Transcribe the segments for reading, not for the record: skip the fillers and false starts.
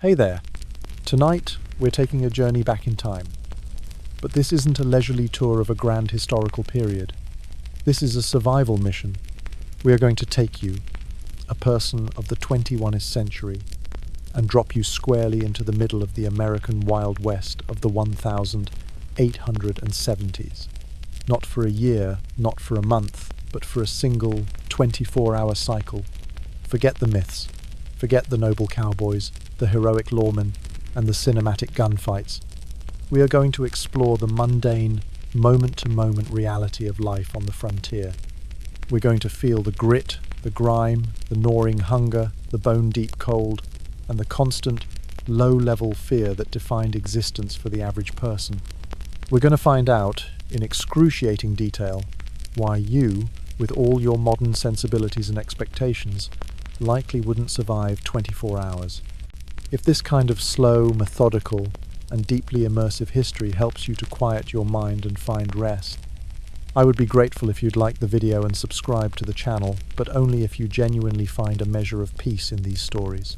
Hey there. Tonight, we're taking a journey back in time. But this isn't a leisurely tour of a grand historical period. This is a survival mission. We are going to take you, a person of the 21st century, and drop you squarely into the middle of the American Wild West of the 1870s. Not for a year, not for a month, but for a single 24-hour cycle. Forget the myths. Forget the noble cowboys, the heroic lawmen, and the cinematic gunfights. We are going to explore the mundane, moment-to-moment reality of life on the frontier. We're going to feel the grit, the grime, the gnawing hunger, the bone-deep cold, and the constant, low-level fear that defined existence for the average person. We're going to find out, in excruciating detail, why you, with all your modern sensibilities and expectations, likely wouldn't survive 24 hours. If this kind of slow, methodical, and deeply immersive history helps you to quiet your mind and find rest, I would be grateful if you'd like the video and subscribe to the channel, but only if you genuinely find a measure of peace in these stories.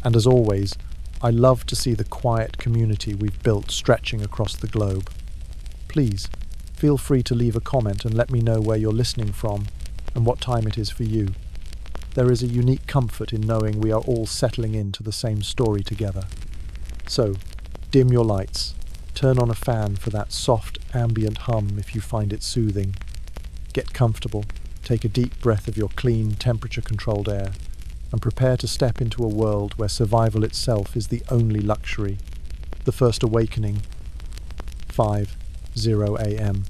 And as always, I love to see the quiet community we've built stretching across the globe. Please, feel free to leave a comment and let me know where you're listening from and what time it is for you. There is a unique comfort in knowing we are all settling into the same story together. So, dim your lights, turn on a fan for that soft, ambient hum if you find it soothing. Get comfortable, take a deep breath of your clean, temperature-controlled air, and prepare to step into a world where survival itself is the only luxury. The first awakening, 5:00 a.m.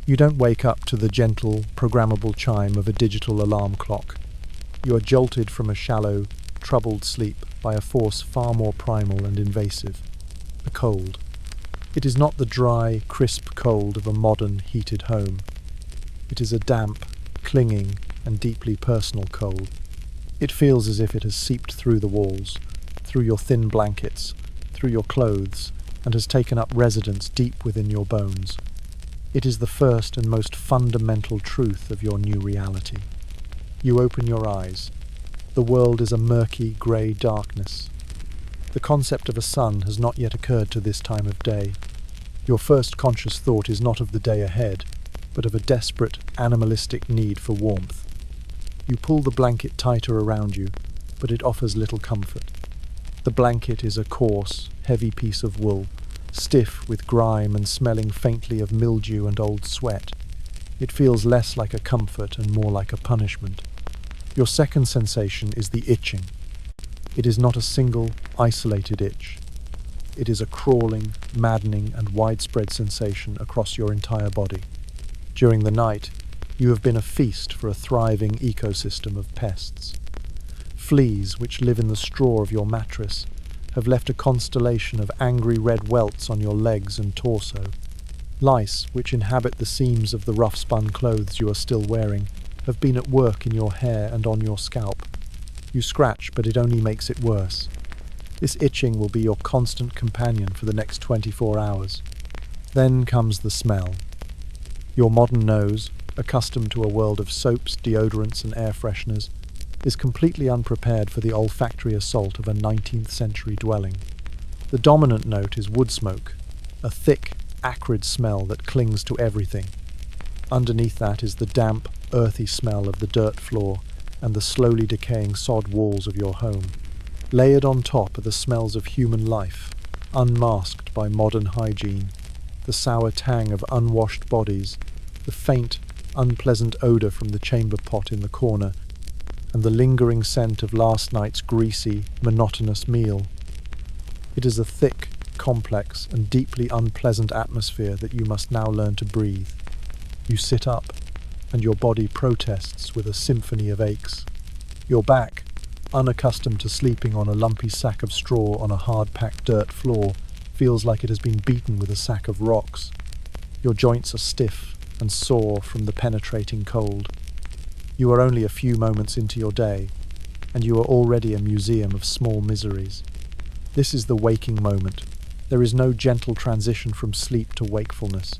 You don't wake up to the gentle, programmable chime of a digital alarm clock. You are jolted from a shallow, troubled sleep by a force far more primal and invasive, the cold. It is not the dry, crisp cold of a modern, heated home. It is a damp, clinging, and deeply personal cold. It feels as if it has seeped through the walls, through your thin blankets, through your clothes, and has taken up residence deep within your bones. It is the first and most fundamental truth of your new reality. You open your eyes. The world is a murky, grey darkness. The concept of a sun has not yet occurred to this time of day. Your first conscious thought is not of the day ahead, but of a desperate, animalistic need for warmth. You pull the blanket tighter around you, but it offers little comfort. The blanket is a coarse, heavy piece of wool, stiff with grime and smelling faintly of mildew and old sweat. It feels less like a comfort and more like a punishment. Your second sensation is the itching. It is not a single, isolated itch. It is a crawling, maddening, and widespread sensation across your entire body. During the night, you have been a feast for a thriving ecosystem of pests. Fleas, which live in the straw of your mattress, have left a constellation of angry red welts on your legs and torso. Lice, which inhabit the seams of the rough-spun clothes you are still wearing, have been at work in your hair and on your scalp. You scratch, but it only makes it worse. This itching will be your constant companion for the next 24 hours. Then comes the smell. Your modern nose, accustomed to a world of soaps, deodorants, and air fresheners, is completely unprepared for the olfactory assault of a 19th century dwelling. The dominant note is wood smoke, a thick, acrid smell that clings to everything. Underneath that is the damp, earthy smell of the dirt floor and the slowly decaying sod walls of your home. Layered on top are the smells of human life, unmasked by modern hygiene, the sour tang of unwashed bodies, the faint, unpleasant odour from the chamber pot in the corner, and the lingering scent of last night's greasy, monotonous meal. It is a thick, complex, and deeply unpleasant atmosphere that you must now learn to breathe. You sit up, and your body protests with a symphony of aches. Your back, unaccustomed to sleeping on a lumpy sack of straw on a hard-packed dirt floor, feels like it has been beaten with a sack of rocks. Your joints are stiff and sore from the penetrating cold. You are only a few moments into your day, and you are already a museum of small miseries. This is the waking moment. There is no gentle transition from sleep to wakefulness.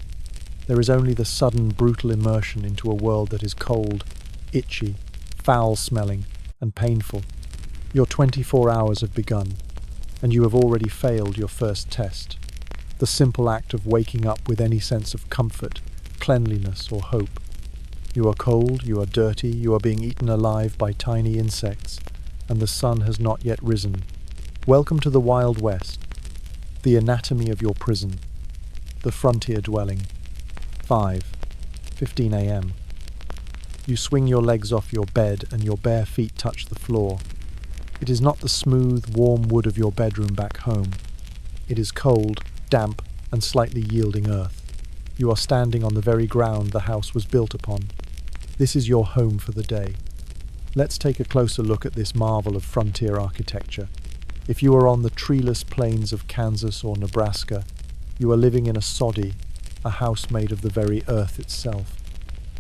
There is only the sudden, brutal immersion into a world that is cold, itchy, foul-smelling, and painful. Your 24 hours have begun. and you have already failed your first test. The simple act of waking up with any sense of comfort, cleanliness, or hope. You are cold, you are dirty, you are being eaten alive by tiny insects, and the sun has not yet risen. Welcome to the Wild West, the anatomy of your prison, the frontier dwelling. 5:15 a.m. You swing your legs off your bed and your bare feet touch the floor. It is not the smooth, warm wood of your bedroom back home. It is cold, damp, and slightly yielding earth. You are standing on the very ground the house was built upon. This is your home for the day. Let's take a closer look at this marvel of frontier architecture. If you are on the treeless plains of Kansas or Nebraska, you are living in a soddy, a house made of the very earth itself.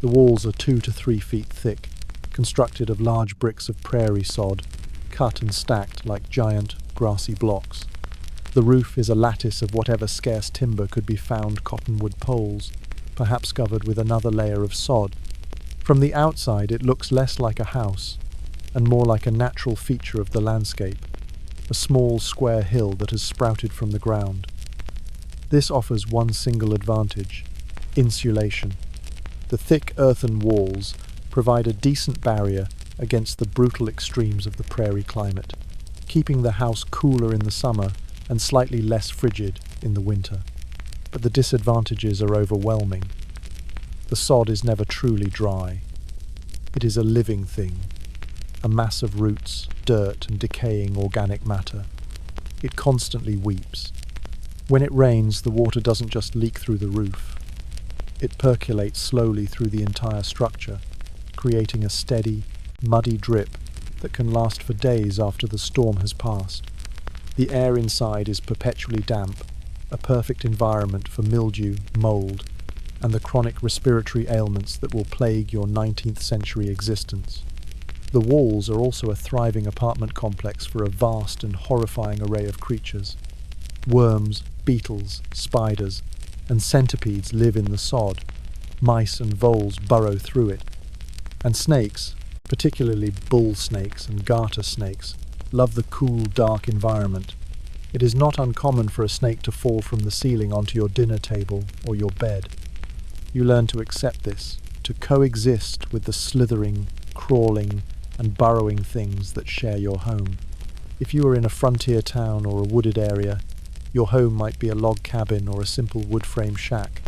The walls are 2 to 3 feet thick, constructed of large bricks of prairie sod, cut and stacked like giant, grassy blocks. The roof is a lattice of whatever scarce timber could be found cottonwood poles, perhaps covered with another layer of sod. From the outside it looks less like a house, and more like a natural feature of the landscape, a small square hill that has sprouted from the ground. This offers one single advantage: insulation. The thick earthen walls provide a decent barrier against the brutal extremes of the prairie climate, keeping the house cooler in the summer and slightly less frigid in the winter. But the disadvantages are overwhelming. The sod is never truly dry. It is a living thing, a mass of roots, dirt, and decaying organic matter. It constantly weeps. When it rains, the water doesn't just leak through the roof. It percolates slowly through the entire structure, creating a steady, muddy drip that can last for days after the storm has passed. The air inside is perpetually damp, a perfect environment for mildew, mold, and the chronic respiratory ailments that will plague your 19th century existence. The walls are also a thriving apartment complex for a vast and horrifying array of creatures. Worms, beetles, spiders, and centipedes live in the sod. Mice and voles burrow through it. And snakes, particularly bull snakes and garter snakes, love the cool, dark environment. It is not uncommon for a snake to fall from the ceiling onto your dinner table or your bed. You learn to accept this, to coexist with the slithering, crawling, and burrowing things that share your home. If you are in a frontier town or a wooded area, your home might be a log cabin or a simple wood frame shack.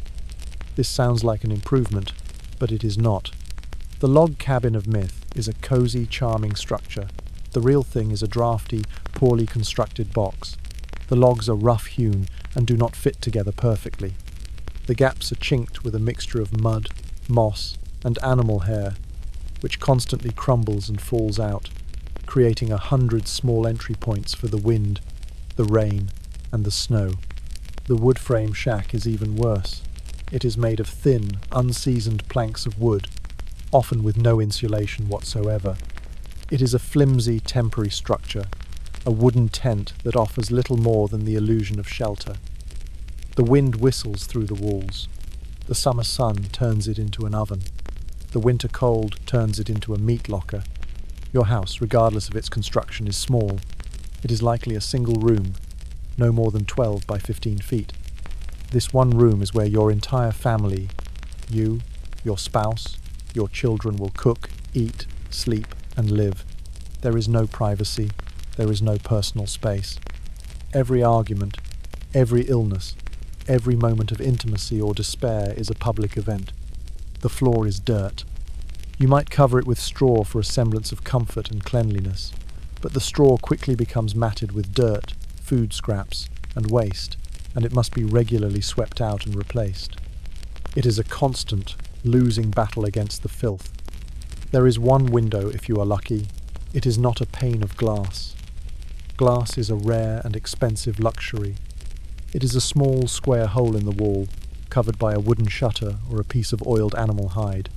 This sounds like an improvement, but it is not. The log cabin of myth is a cozy, charming structure. The real thing is a drafty, poorly constructed box. The logs are rough-hewn and do not fit together perfectly. The gaps are chinked with a mixture of mud, moss, and animal hair, which constantly crumbles and falls out, creating 100 small entry points for the wind, the rain, and the snow. The wood frame shack is even worse. It is made of thin, unseasoned planks of wood, often with no insulation whatsoever. It is a flimsy, temporary structure, a wooden tent that offers little more than the illusion of shelter. The wind whistles through the walls. The summer sun turns it into an oven. The winter cold turns it into a meat locker. Your house, regardless of its construction, is small. It is likely a single room, no more than 12 by 15 feet. This one room is where your entire family, you, your spouse, your children will cook, eat, sleep, and live. There is no privacy. There is no personal space. Every argument, every illness, every moment of intimacy or despair is a public event. The floor is dirt. You might cover it with straw for a semblance of comfort and cleanliness, but the straw quickly becomes matted with dirt, food scraps, and waste, and it must be regularly swept out and replaced. It is a constant, losing battle against the filth. There is one window if you are lucky. It is not a pane of glass. Glass is a rare and expensive luxury. It is a small square hole in the wall, covered by a wooden shutter or a piece of oiled animal hide.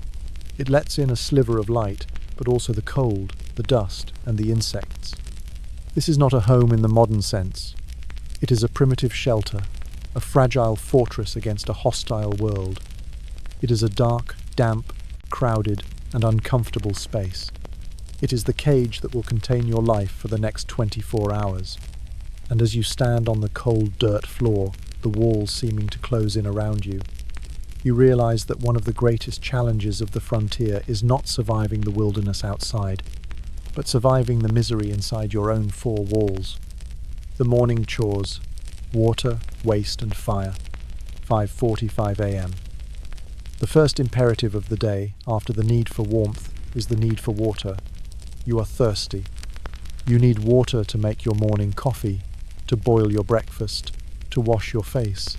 It lets in a sliver of light, but also the cold, the dust, and the insects. This is not a home in the modern sense. It is a primitive shelter, a fragile fortress against a hostile world. It is a dark, damp, crowded, and uncomfortable space. It is the cage that will contain your life for the next 24 hours. and as you stand on the cold dirt floor, the walls seeming to close in around you, you realize that one of the greatest challenges of the frontier is not surviving the wilderness outside, but surviving the misery inside your own four walls. The morning chores: water, waste, and fire. 5:45 a.m. The first imperative of the day, after the need for warmth, is the need for water. You are thirsty. You need water to make your morning coffee, to boil your breakfast, to wash your face.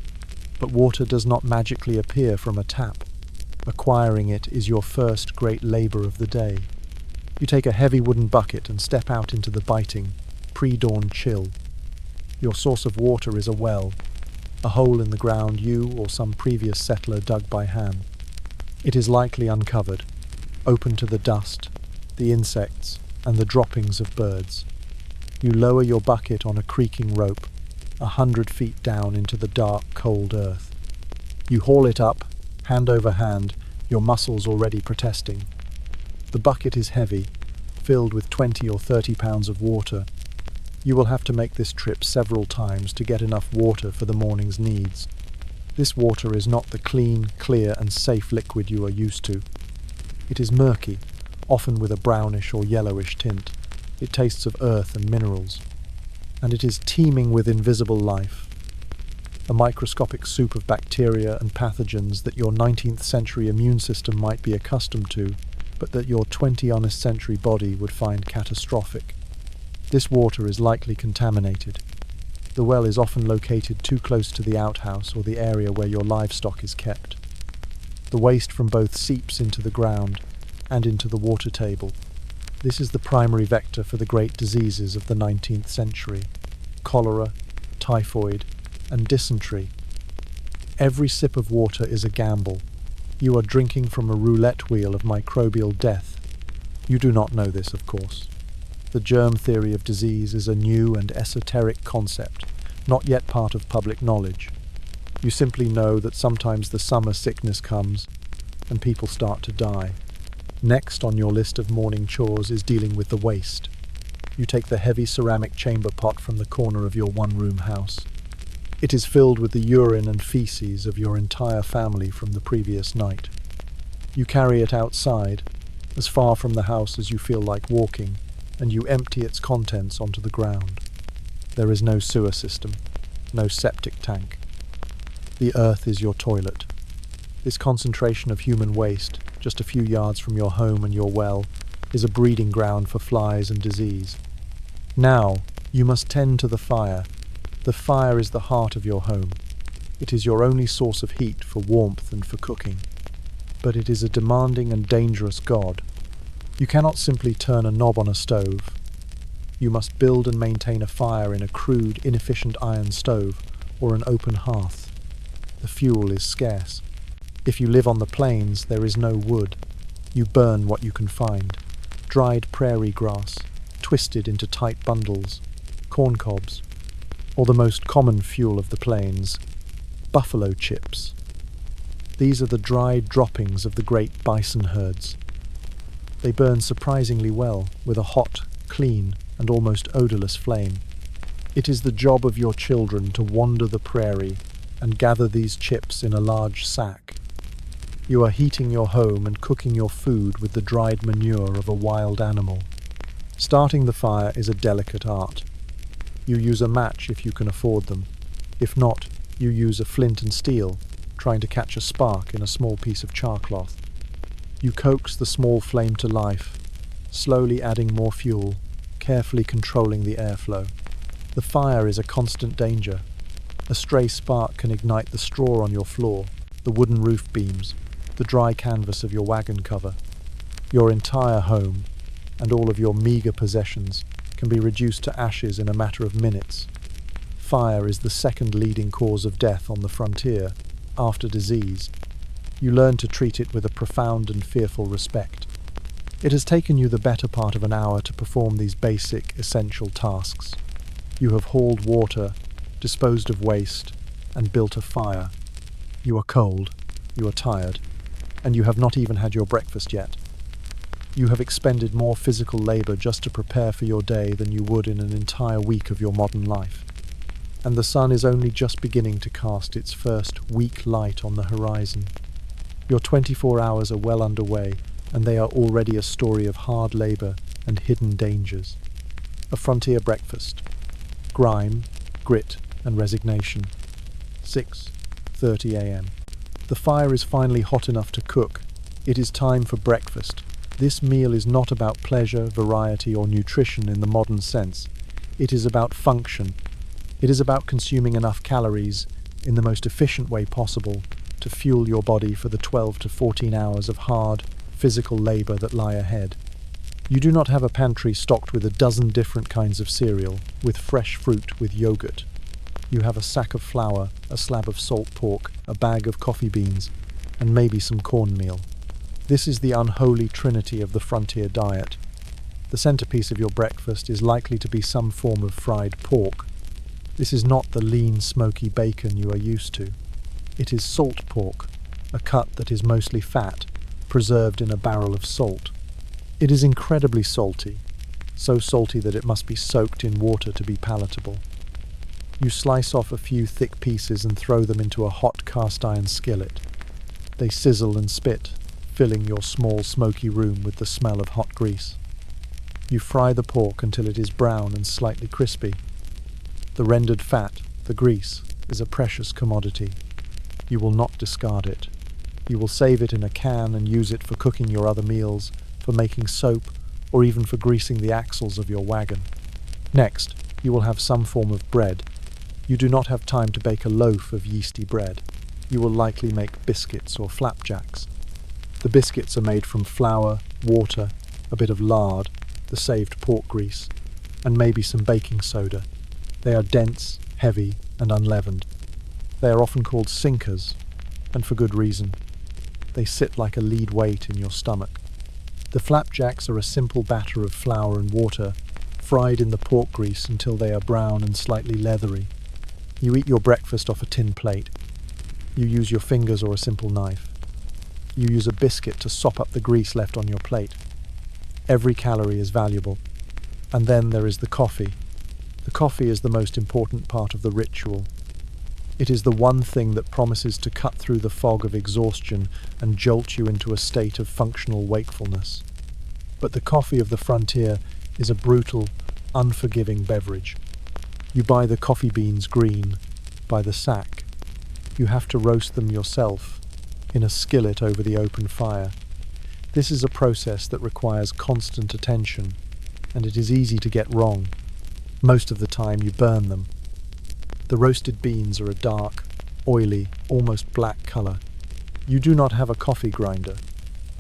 But water does not magically appear from a tap. Acquiring it is your first great labor of the day. You take a heavy wooden bucket and step out into the biting, pre-dawn chill. Your source of water is a well, a hole in the ground you or some previous settler dug by hand. It is likely uncovered, open to the dust, the insects, and the droppings of birds. You lower your bucket on a creaking rope, 100 feet down into the dark, cold earth. You haul it up, hand over hand, your muscles already protesting. The bucket is heavy, filled with 20 or 30 pounds of water. You will have to make this trip several times to get enough water for the morning's needs. This water is not the clean, clear, and safe liquid you are used to. It is murky, often with a brownish or yellowish tint. It tastes of earth and minerals. And it is teeming with invisible life. A microscopic soup of bacteria and pathogens that your 19th century immune system might be accustomed to, but that your 20th century body would find catastrophic. This water is likely contaminated. The well is often located too close to the outhouse or the area where your livestock is kept. The waste from both seeps into the ground and into the water table. This is the primary vector for the great diseases of the 19th century: cholera, typhoid, and dysentery. Every sip of water is a gamble. You are drinking from a roulette wheel of microbial death. You do not know this, of course. The germ theory of disease is a new and esoteric concept, not yet part of public knowledge. You simply know that sometimes the summer sickness comes and people start to die. Next on your list of morning chores is dealing with the waste. You take the heavy ceramic chamber pot from the corner of your one-room house. It is filled with the urine and feces of your entire family from the previous night. You carry it outside, as far from the house as you feel like walking, and you empty its contents onto the ground. There is no sewer system, no septic tank. The earth is your toilet. This concentration of human waste, just a few yards from your home and your well, is a breeding ground for flies and disease. Now, you must tend to the fire. The fire is the heart of your home. It is your only source of heat for warmth and for cooking. But it is a demanding and dangerous god. You cannot simply turn a knob on a stove. You must build and maintain a fire in a crude, inefficient iron stove or an open hearth. The fuel is scarce. If you live on the plains, there is no wood. You burn what you can find: dried prairie grass, twisted into tight bundles, corn cobs, or the most common fuel of the plains, buffalo chips. These are the dried droppings of the great bison herds. They burn surprisingly well, with a hot, clean, and almost odorless flame. It is the job of your children to wander the prairie and gather these chips in a large sack. You are heating your home and cooking your food with the dried manure of a wild animal. Starting the fire is a delicate art. You use a match if you can afford them. If not, you use a flint and steel, trying to catch a spark in a small piece of charcloth. You coax the small flame to life, slowly adding more fuel, carefully controlling the airflow. The fire is a constant danger. A stray spark can ignite the straw on your floor, the wooden roof beams, the dry canvas of your wagon cover. Your entire home, and all of your meager possessions, can be reduced to ashes in a matter of minutes. Fire is the second leading cause of death on the frontier, after disease. You learn to treat it with a profound and fearful respect. It has taken you the better part of an hour to perform these basic, essential tasks. You have hauled water, disposed of waste, and built a fire. You are cold, you are tired, and you have not even had your breakfast yet. You have expended more physical labor just to prepare for your day than you would in an entire week of your modern life. and the sun is only just beginning to cast its first weak light on the horizon. Your 24 hours are well underway, and they are already a story of hard labor and hidden dangers. A frontier breakfast. Grime, grit, and resignation. 6:30 a.m. The fire is finally hot enough to cook. It is time for breakfast. This meal is not about pleasure, variety, or nutrition in the modern sense. It is about function. It is about consuming enough calories in the most efficient way possible to fuel your body for the 12 to 14 hours of hard, physical labor that lie ahead. You do not have a pantry stocked with a dozen different kinds of cereal, with fresh fruit, with yogurt. You have a sack of flour, a slab of salt pork, a bag of coffee beans, and maybe some cornmeal. This is the unholy trinity of the frontier diet. The centerpiece of your breakfast is likely to be some form of fried pork. This is not the lean, smoky bacon you are used to. It is salt pork, a cut that is mostly fat, preserved in a barrel of salt. It is incredibly salty, so salty that it must be soaked in water to be palatable. You slice off a few thick pieces and throw them into a hot cast-iron skillet. They sizzle and spit, filling your small, smoky room with the smell of hot grease. You fry the pork until it is brown and slightly crispy. The rendered fat, the grease, is a precious commodity. You will not discard it. You will save it in a can and use it for cooking your other meals, for making soap, or even for greasing the axles of your wagon. Next, you will have some form of bread. You do not have time to bake a loaf of yeasty bread. You will likely make biscuits or flapjacks. The biscuits are made from flour, water, a bit of lard, the saved pork grease, and maybe some baking soda. They are dense, heavy, and unleavened. They are often called sinkers, and for good reason. They sit like a lead weight in your stomach. The flapjacks are a simple batter of flour and water, fried in the pork grease until they are brown and slightly leathery. You eat your breakfast off a tin plate. You use your fingers or a simple knife. You use a biscuit to sop up the grease left on your plate. Every calorie is valuable. And then there is the coffee. The coffee is the most important part of the ritual. It is the one thing that promises to cut through the fog of exhaustion and jolt you into a state of functional wakefulness. But the coffee of the frontier is a brutal, unforgiving beverage. You buy the coffee beans green, by the sack. You have to roast them yourself, in a skillet over the open fire. This is a process that requires constant attention, and it is easy to get wrong. Most of the time you burn them. The roasted beans are a dark, oily, almost black color. You do not have a coffee grinder.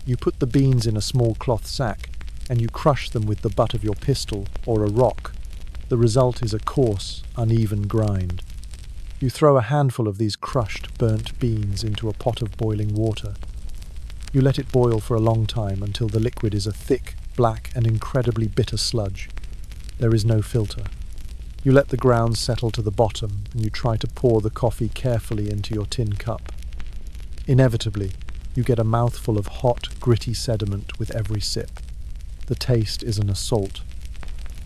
You put the beans in a small cloth sack, and you crush them with the butt of your pistol or a rock. The result is a coarse, uneven grind. You throw a handful of these crushed, burnt beans into a pot of boiling water. You let it boil for a long time until the liquid is a thick, black, and incredibly bitter sludge. There is no filter. You let the grounds settle to the bottom, and you try to pour the coffee carefully into your tin cup. Inevitably, you get a mouthful of hot, gritty sediment with every sip. The taste is an assault.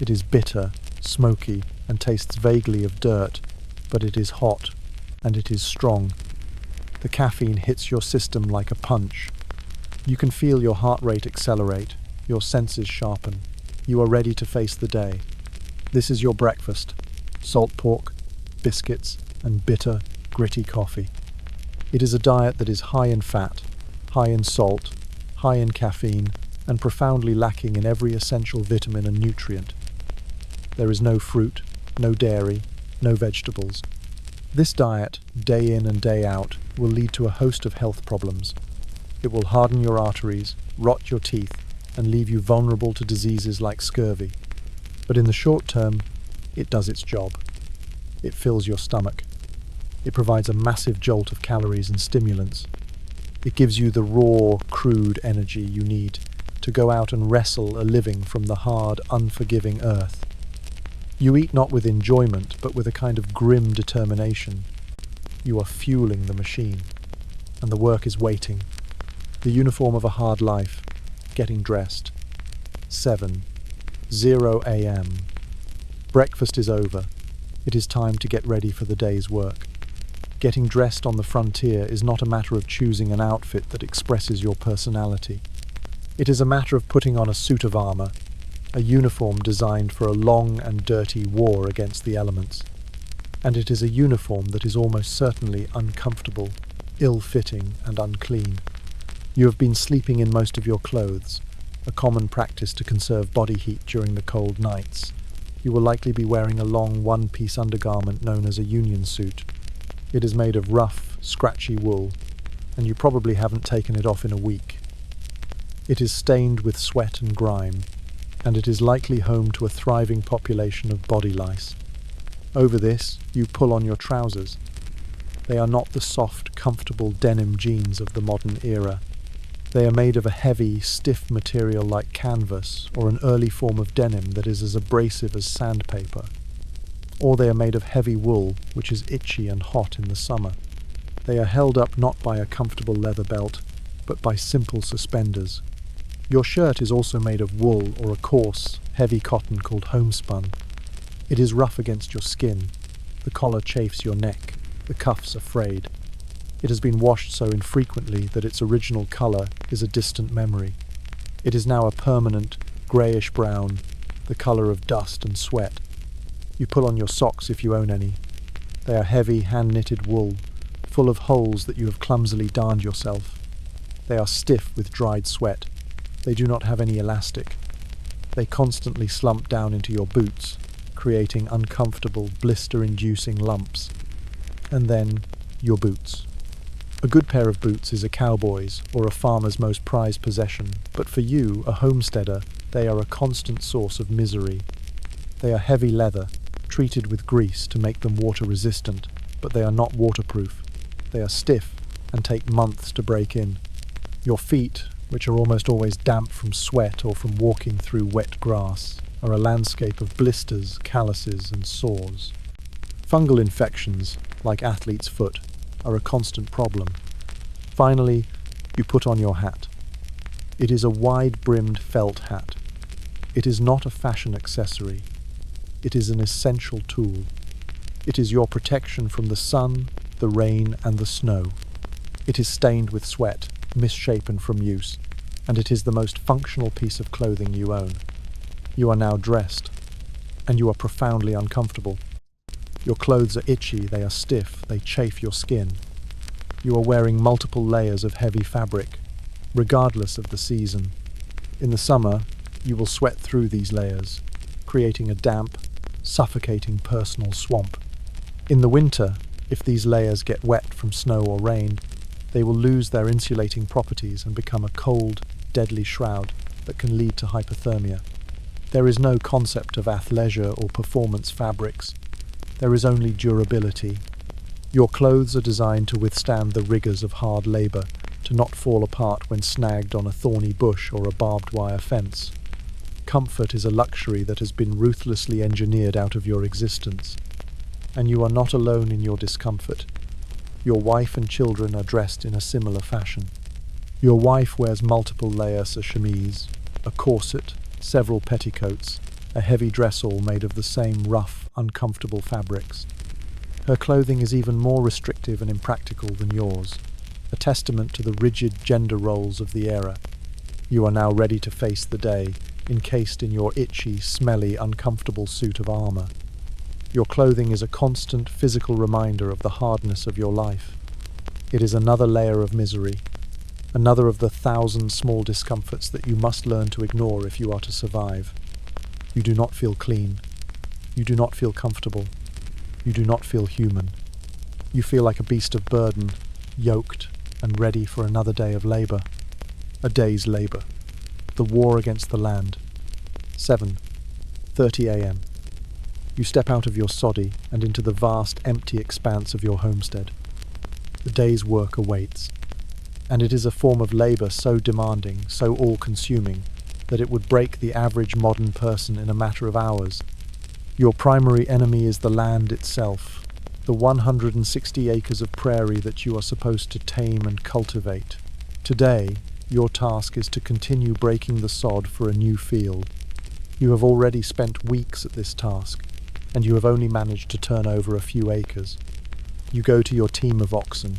It is bitter, smoky, and tastes vaguely of dirt, but it is hot, and it is strong. The caffeine hits your system like a punch. You can feel your heart rate accelerate, your senses sharpen. You are ready to face the day. This is your breakfast: salt pork, biscuits, and bitter, gritty coffee. It is a diet that is high in fat, high in salt, high in caffeine, and profoundly lacking in every essential vitamin and nutrient. There is no fruit, no dairy, no vegetables. This diet, day in and day out, will lead to a host of health problems. It will harden your arteries, rot your teeth, and leave you vulnerable to diseases like scurvy. But in the short term, it does its job. It fills your stomach. It provides a massive jolt of calories and stimulants. It gives you the raw, crude energy you need to go out and wrestle a living from the hard, unforgiving earth. You eat not with enjoyment, but with a kind of grim determination. You are fueling the machine, and the work is waiting. The uniform of a hard life, getting dressed. 7:00 a.m. Breakfast is over. It is time to get ready for the day's work. Getting dressed on the frontier is not a matter of choosing an outfit that expresses your personality. It is a matter of putting on a suit of armor, a uniform designed for a long and dirty war against the elements. And it is a uniform that is almost certainly uncomfortable, ill-fitting, and unclean. You have been sleeping in most of your clothes, a common practice to conserve body heat during the cold nights. You will likely be wearing a long one-piece undergarment known as a union suit. It is made of rough, scratchy wool, and you probably haven't taken it off in a week. It is stained with sweat and grime, and it is likely home to a thriving population of body lice. Over this, you pull on your trousers. They are not the soft, comfortable denim jeans of the modern era. They are made of a heavy, stiff material like canvas or an early form of denim that is as abrasive as sandpaper. Or they are made of heavy wool, which is itchy and hot in the summer. They are held up not by a comfortable leather belt, but by simple suspenders. Your shirt is also made of wool or a coarse, heavy cotton called homespun. It is rough against your skin. The collar chafes your neck. The cuffs are frayed. It has been washed so infrequently that its original colour is a distant memory. It is now a permanent, greyish-brown, the colour of dust and sweat. You pull on your socks if you own any. They are heavy, hand-knitted wool, full of holes that you have clumsily darned yourself. They are stiff with dried sweat. They do not have any elastic. They constantly slump down into your boots, creating uncomfortable, blister-inducing lumps. And then, your boots. A good pair of boots is a cowboy's or a farmer's most prized possession, but for you, a homesteader, they are a constant source of misery. They are heavy leather, treated with grease to make them water-resistant, but they are not waterproof. They are stiff and take months to break in. Your feet, which are almost always damp from sweat or from walking through wet grass, are a landscape of blisters, calluses, and sores. Fungal infections, like athlete's foot, are a constant problem. Finally, you put on your hat. It is a wide-brimmed felt hat. It is not a fashion accessory. It is an essential tool. It is your protection from the sun, the rain, and the snow. It is stained with sweat, misshapen from use, and it is the most functional piece of clothing you own. You are now dressed, and you are profoundly uncomfortable. Your clothes are itchy, they are stiff, they chafe your skin. You are wearing multiple layers of heavy fabric, regardless of the season. In the summer, you will sweat through these layers, creating a damp, suffocating personal swamp. In the winter, if these layers get wet from snow or rain, they will lose their insulating properties and become a cold, deadly shroud that can lead to hypothermia. There is no concept of athleisure or performance fabrics. There is only durability. Your clothes are designed to withstand the rigours of hard labour, to not fall apart when snagged on a thorny bush or a barbed wire fence. Comfort is a luxury that has been ruthlessly engineered out of your existence. And you are not alone in your discomfort. Your wife and children are dressed in a similar fashion. Your wife wears multiple layers of chemise, a corset, several petticoats, a heavy dress all made of the same rough, uncomfortable fabrics. Her clothing is even more restrictive and impractical than yours, a testament to the rigid gender roles of the era. You are now ready to face the day, encased in your itchy, smelly, uncomfortable suit of armor. Your clothing is a constant physical reminder of the hardness of your life. It is another layer of misery, another of the 1,000 small discomforts that you must learn to ignore if you are to survive. You do not feel clean. You do not feel comfortable. You do not feel human. You feel like a beast of burden, yoked and ready for another day of labour. A day's labour. The war against the land. 7:30 a.m. You step out of your soddy and into the vast, empty expanse of your homestead. The day's work awaits. And it is a form of labour so demanding, so all-consuming, that it would break the average modern person in a matter of hours. Your primary enemy is the land itself, the 160 acres of prairie that you are supposed to tame and cultivate. Today, your task is to continue breaking the sod for a new field. You have already spent weeks at this task. and you have only managed to turn over a few acres. You go to your team of oxen.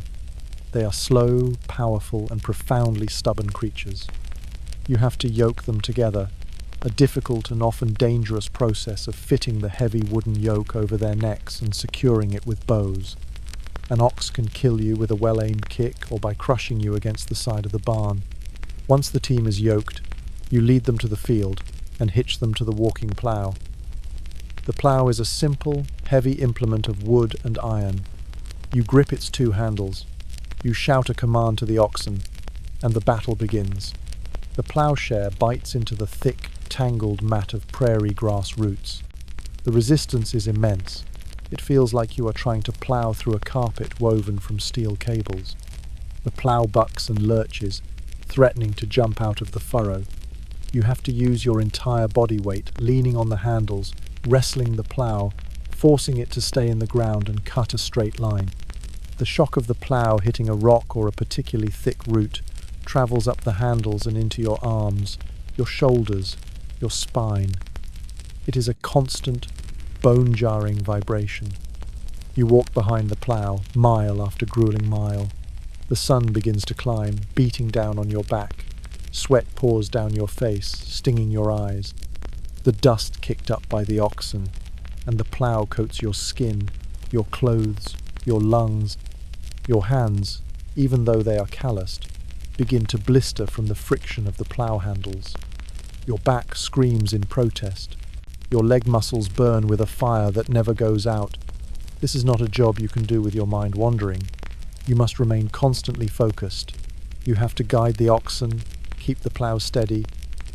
They are slow, powerful, and profoundly stubborn creatures. You have to yoke them together, a difficult and often dangerous process of fitting the heavy wooden yoke over their necks and securing it with bows. An ox can kill you with a well-aimed kick or by crushing you against the side of the barn. Once the team is yoked, you lead them to the field and hitch them to the walking plough. The plough is a simple, heavy implement of wood and iron. You grip its two handles. You shout a command to the oxen, and the battle begins. The ploughshare bites into the thick, tangled mat of prairie grass roots. The resistance is immense. It feels like you are trying to plough through a carpet woven from steel cables. The plough bucks and lurches, threatening to jump out of the furrow. You have to use your entire body weight, leaning on the handles, wrestling the plough, forcing it to stay in the ground and cut a straight line. The shock of the plough hitting a rock or a particularly thick root travels up the handles and into your arms, your shoulders, your spine. It is a constant, bone-jarring vibration. You walk behind the plough, mile after grueling mile. The sun begins to climb, beating down on your back. Sweat pours down your face, stinging your eyes. The dust kicked up by the oxen, and the plough coats your skin, your clothes, your lungs. Your hands, even though they are calloused, begin to blister from the friction of the plough handles. Your back screams in protest. Your leg muscles burn with a fire that never goes out. This is not a job you can do with your mind wandering. You must remain constantly focused. You have to guide the oxen, keep the plough steady,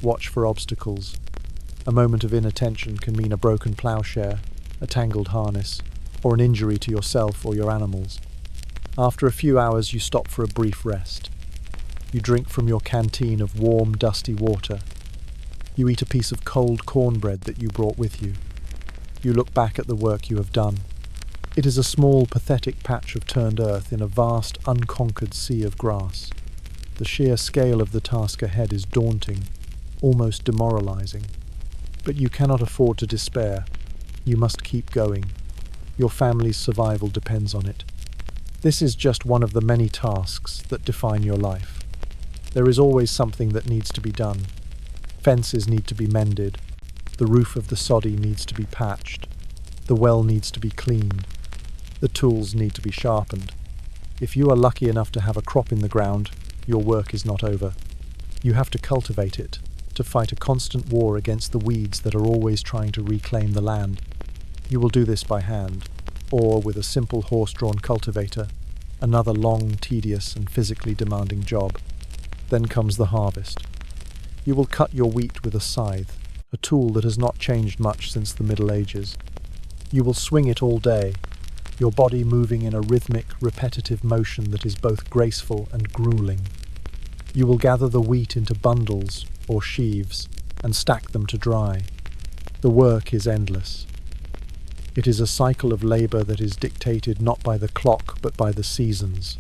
watch for obstacles. A moment of inattention can mean a broken ploughshare, a tangled harness, or an injury to yourself or your animals. After a few hours, you stop for a brief rest. You drink from your canteen of warm, dusty water. You eat a piece of cold cornbread that you brought with you. You look back at the work you have done. It is a small, pathetic patch of turned earth in a vast, unconquered sea of grass. The sheer scale of the task ahead is daunting, almost demoralizing. But you cannot afford to despair. You must keep going. Your family's survival depends on it. This is just one of the many tasks that define your life. There is always something that needs to be done. Fences need to be mended. The roof of the soddy needs to be patched. The well needs to be cleaned. The tools need to be sharpened. If you are lucky enough to have a crop in the ground, your work is not over. You have to cultivate it, to fight a constant war against the weeds that are always trying to reclaim the land. You will do this by hand, or with a simple horse-drawn cultivator, another long, tedious, and physically demanding job. Then comes the harvest. You will cut your wheat with a scythe, a tool that has not changed much since the Middle Ages. You will swing it all day, your body moving in a rhythmic, repetitive motion that is both graceful and grueling. You will gather the wheat into bundles or sheaves and stack them to dry. The work is endless. It is a cycle of labor that is dictated not by the clock but by the seasons.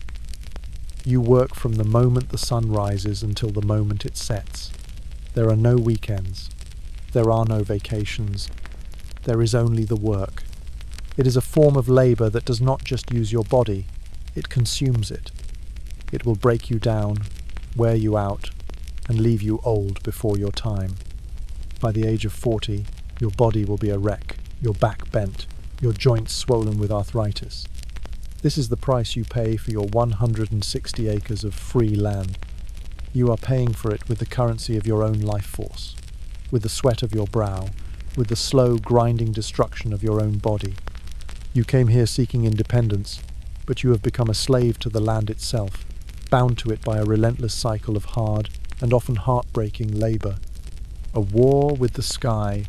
You work from the moment the sun rises until the moment it sets. There are no weekends. There are no vacations. There is only the work. It is a form of labor that does not just use your body, it consumes it. It will break you down, wear you out, and leave you old before your time. By the age of 40, your body will be a wreck, your back bent, your joints swollen with arthritis. This is the price you pay for your 160 acres of free land. You are paying for it with the currency of your own life force, with the sweat of your brow, with the slow, grinding destruction of your own body. You came here seeking independence, but you have become a slave to the land itself, bound to it by a relentless cycle of hard and often heartbreaking labor. A war with the sky.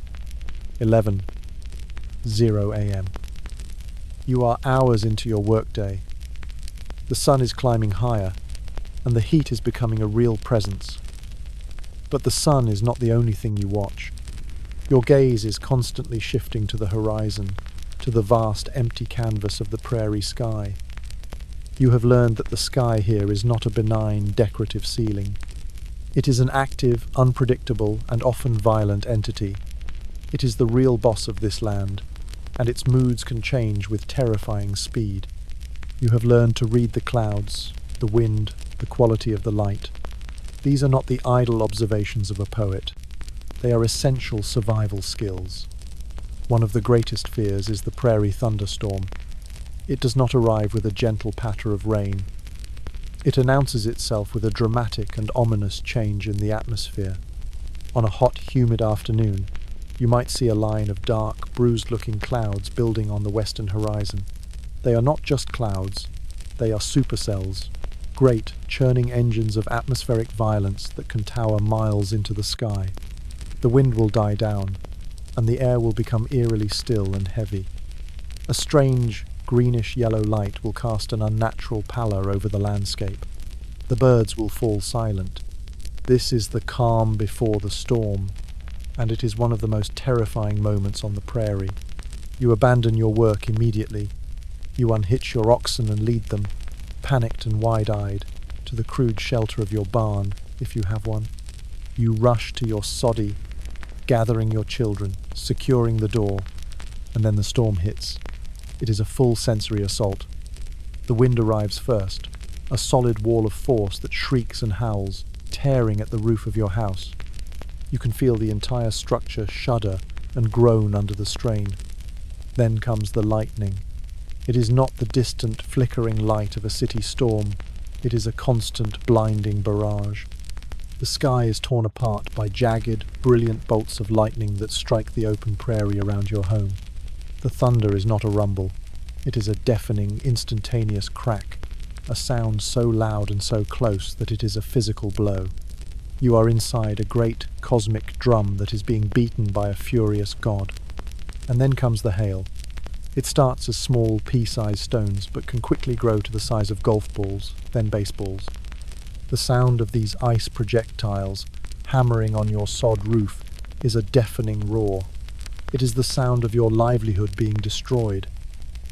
11:00 a.m. You are hours into your workday. The sun is climbing higher, and the heat is becoming a real presence. But the sun is not the only thing you watch. Your gaze is constantly shifting to the horizon, to the vast empty canvas of the prairie sky. You have learned that the sky here is not a benign, decorative ceiling. It is an active, unpredictable, and often violent entity. It is the real boss of this land. and its moods can change with terrifying speed. You have learned to read the clouds, the wind, the quality of the light. These are not the idle observations of a poet. They are essential survival skills. One of the greatest fears is the prairie thunderstorm. It does not arrive with a gentle patter of rain. It announces itself with a dramatic and ominous change in the atmosphere. On a hot, humid afternoon, you might see a line of dark, bruised-looking clouds building on the western horizon. They are not just clouds, they are supercells, great, churning engines of atmospheric violence that can tower miles into the sky. The wind will die down, and the air will become eerily still and heavy. A strange, greenish-yellow light will cast an unnatural pallor over the landscape. The birds will fall silent. This is the calm before the storm, and it is one of the most terrifying moments on the prairie. You abandon your work immediately. You unhitch your oxen and lead them, panicked and wide-eyed, to the crude shelter of your barn, if you have one. You rush to your soddy, gathering your children, securing the door, and then the storm hits. It is a full sensory assault. The wind arrives first, a solid wall of force that shrieks and howls, tearing at the roof of your house. You can feel the entire structure shudder and groan under the strain. Then comes the lightning. It is not the distant, flickering light of a city storm. It is a constant, blinding barrage. The sky is torn apart by jagged, brilliant bolts of lightning that strike the open prairie around your home. The thunder is not a rumble. It is a deafening, instantaneous crack, a sound so loud and so close that it is a physical blow. You are inside a great, cosmic drum that is being beaten by a furious god. And then comes the hail. It starts as small, pea-sized stones, but can quickly grow to the size of golf balls, then baseballs. The sound of these ice projectiles hammering on your sod roof is a deafening roar. It is the sound of your livelihood being destroyed.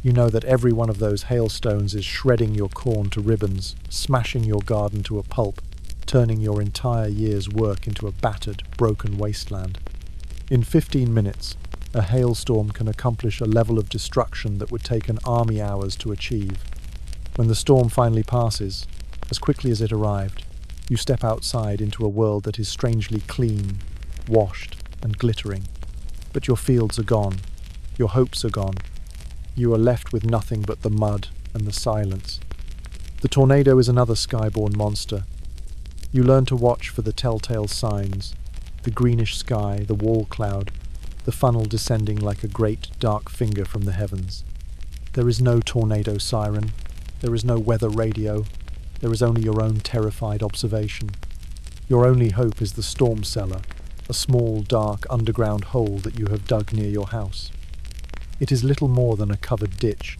You know that every one of those hailstones is shredding your corn to ribbons, smashing your garden to a pulp, turning your entire year's work into a battered, broken wasteland. In 15 minutes, a hailstorm can accomplish a level of destruction that would take an army hours to achieve. When the storm finally passes, as quickly as it arrived, you step outside into a world that is strangely clean, washed, and glittering. But your fields are gone. Your hopes are gone. You are left with nothing but the mud and the silence. The tornado is another skyborn monster. You learn to watch for the telltale signs, the greenish sky, the wall cloud, the funnel descending like a great dark finger from the heavens. There is no tornado siren. There is no weather radio. There is only your own terrified observation. Your only hope is the storm cellar, a small, dark, underground hole that you have dug near your house. It is little more than a covered ditch.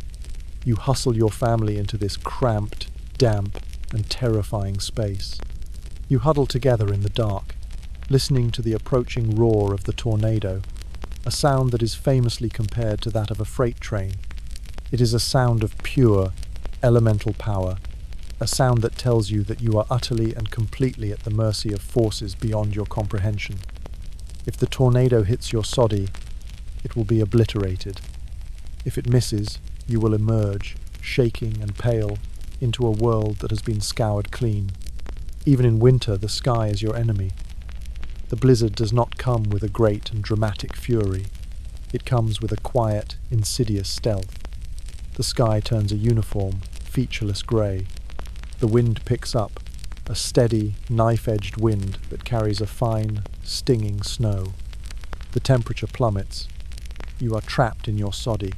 You hustle your family into this cramped, damp, and terrifying space. You huddle together in the dark, listening to the approaching roar of the tornado, a sound that is famously compared to that of a freight train. It is a sound of pure, elemental power, a sound that tells you that you are utterly and completely at the mercy of forces beyond your comprehension. If the tornado hits your soddy, it will be obliterated. If it misses, you will emerge, shaking and pale, into a world that has been scoured clean. Even in winter, the sky is your enemy. The blizzard does not come with a great and dramatic fury. It comes with a quiet, insidious stealth. The sky turns a uniform, featureless grey. The wind picks up, a steady, knife-edged wind that carries a fine, stinging snow. The temperature plummets. You are trapped in your soddy.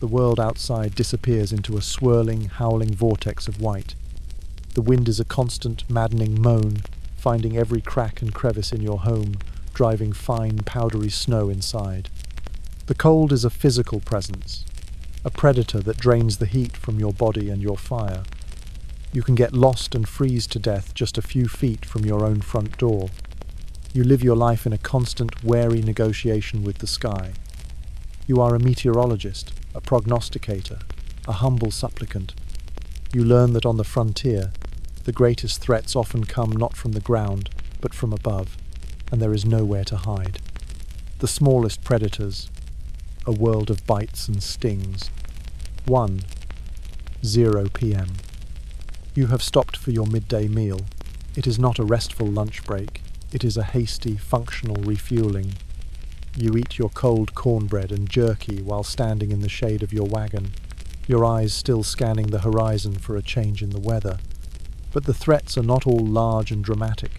The world outside disappears into a swirling, howling vortex of white. The wind is a constant, maddening moan, finding every crack and crevice in your home, driving fine, powdery snow inside. The cold is a physical presence, a predator that drains the heat from your body and your fire. You can get lost and freeze to death just a few feet from your own front door. You live your life in a constant, wary negotiation with the sky. You are a meteorologist, a prognosticator, a humble supplicant. You learn that on the frontier, the greatest threats often come not from the ground, but from above, and there is nowhere to hide. The smallest predators, a world of bites and stings. 1:0 p.m. You have stopped for your midday meal. It is not a restful lunch break. It is a hasty, functional refueling. You eat your cold cornbread and jerky while standing in the shade of your wagon, your eyes still scanning the horizon for a change in the weather. But the threats are not all large and dramatic.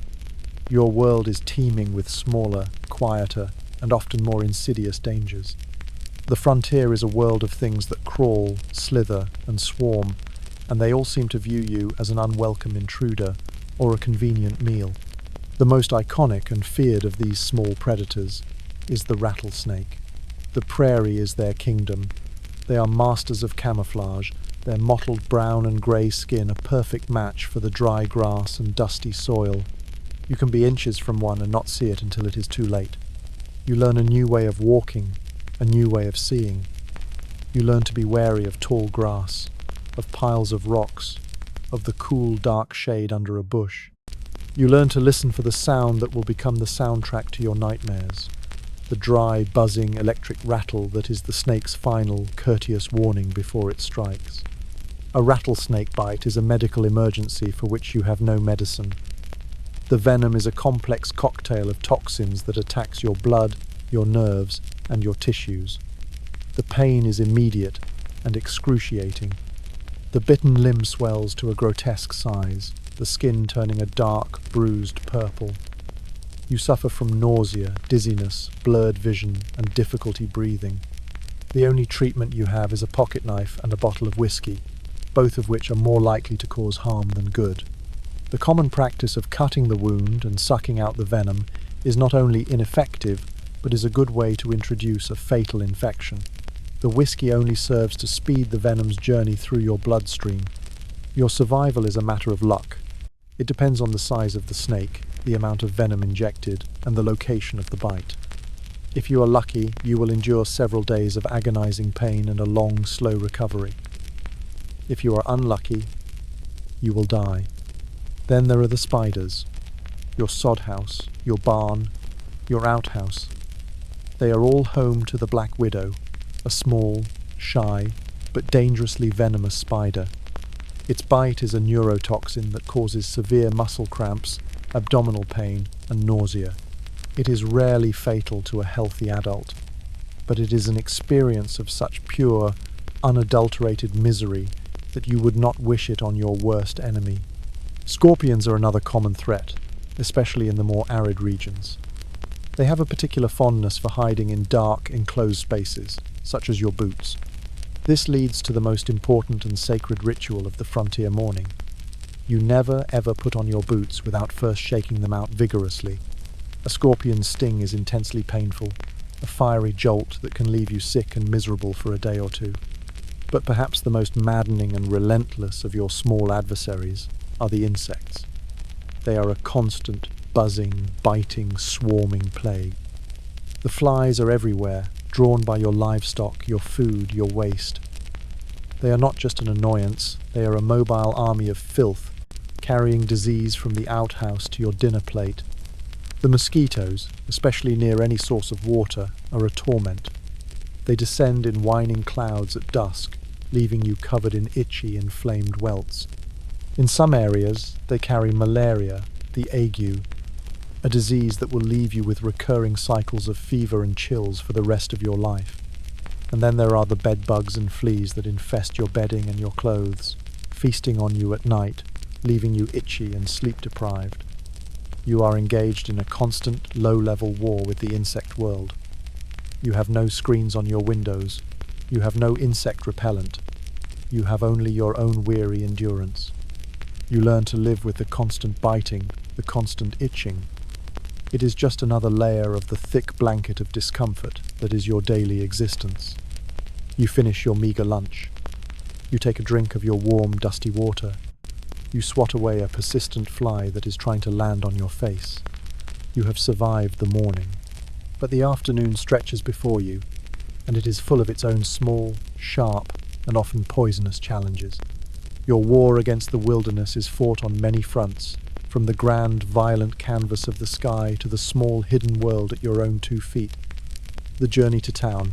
Your world is teeming with smaller, quieter, and often more insidious dangers. The frontier is a world of things that crawl, slither, and swarm, and they all seem to view you as an unwelcome intruder or a convenient meal. The most iconic and feared of these small predators is the rattlesnake. The prairie is their kingdom. They are masters of camouflage, their mottled brown and grey skin a perfect match for the dry grass and dusty soil. You can be inches from one and not see it until it is too late. You learn a new way of walking, a new way of seeing. You learn to be wary of tall grass, of piles of rocks, of the cool, dark shade under a bush. You learn to listen for the sound that will become the soundtrack to your nightmares, the dry, buzzing electric rattle that is the snake's final, courteous warning before it strikes. A rattlesnake bite is a medical emergency for which you have no medicine. The venom is a complex cocktail of toxins that attacks your blood, your nerves, and your tissues. The pain is immediate and excruciating. The bitten limb swells to a grotesque size, the skin turning a dark, bruised purple. You suffer from nausea, dizziness, blurred vision, and difficulty breathing. The only treatment you have is a pocket knife and a bottle of whiskey, both of which are more likely to cause harm than good. The common practice of cutting the wound and sucking out the venom is not only ineffective, but is a good way to introduce a fatal infection. The whiskey only serves to speed the venom's journey through your bloodstream. Your survival is a matter of luck. It depends on the size of the snake, the amount of venom injected, and the location of the bite. If you are lucky, you will endure several days of agonizing pain and a long, slow recovery. If you are unlucky, you will die. Then there are the spiders, your sod house, your barn, your outhouse. They are all home to the black widow, a small, shy, but dangerously venomous spider. Its bite is a neurotoxin that causes severe muscle cramps, abdominal pain, and nausea. It is rarely fatal to a healthy adult, but it is an experience of such pure, unadulterated misery that you would not wish it on your worst enemy. Scorpions are another common threat, especially in the more arid regions. They have a particular fondness for hiding in dark, enclosed spaces, such as your boots. This leads to the most important and sacred ritual of the frontier morning. You never ever put on your boots without first shaking them out vigorously. A scorpion's sting is intensely painful, a fiery jolt that can leave you sick and miserable for a day or two. But perhaps the most maddening and relentless of your small adversaries are the insects. They are a constant, buzzing, biting, swarming plague. The flies are everywhere, drawn by your livestock, your food, your waste. They are not just an annoyance, they are a mobile army of filth, carrying disease from the outhouse to your dinner plate. The mosquitoes, especially near any source of water, are a torment. They descend in whining clouds at dusk, leaving you covered in itchy, inflamed welts. In some areas, they carry malaria, the ague, a disease that will leave you with recurring cycles of fever and chills for the rest of your life. And then there are the bed bugs and fleas that infest your bedding and your clothes, feasting on you at night, leaving you itchy and sleep-deprived. You are engaged in a constant, low-level war with the insect world. You have no screens on your windows. You have no insect repellent. You have only your own weary endurance. You learn to live with the constant biting, the constant itching. It is just another layer of the thick blanket of discomfort that is your daily existence. You finish your meager lunch. You take a drink of your warm, dusty water. You swat away a persistent fly that is trying to land on your face. You have survived the morning. But the afternoon stretches before you, and it is full of its own small, sharp, and often poisonous challenges. Your war against the wilderness is fought on many fronts, from the grand, violent canvas of the sky to the small, hidden world at your own 2 feet. The journey to town.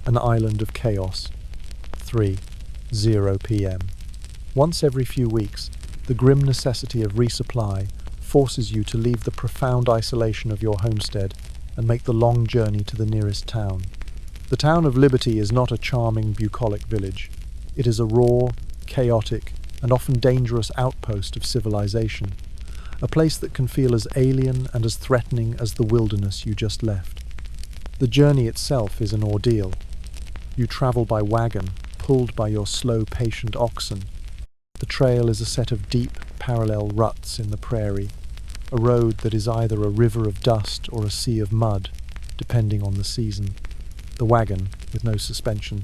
an island of chaos. 3:0 p.m. Once every few weeks, the grim necessity of resupply forces you to leave the profound isolation of your homestead and make the long journey to the nearest town. The town of Liberty is not a charming, bucolic village. It is a raw, chaotic, and often dangerous outpost of civilization, a place that can feel as alien and as threatening as the wilderness you just left. The journey itself is an ordeal. You travel by wagon, pulled by your slow, patient oxen. The trail is a set of deep, parallel ruts in the prairie, a road that is either a river of dust or a sea of mud, depending on the season. The wagon, with no suspension,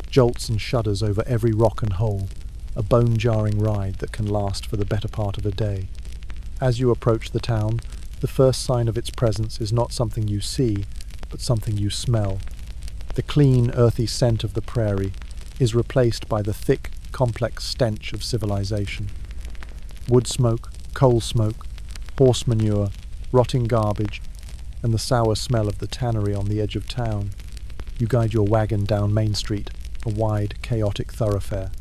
jolts and shudders over every rock and hole, a bone-jarring ride that can last for the better part of a day. As you approach the town, the first sign of its presence is not something you see, but something you smell. The clean, earthy scent of the prairie is replaced by the thick, complex stench of civilization. Wood smoke, coal smoke, horse manure, rotting garbage, and the sour smell of the tannery on the edge of town. You guide your wagon down Main Street, a wide, chaotic thoroughfare.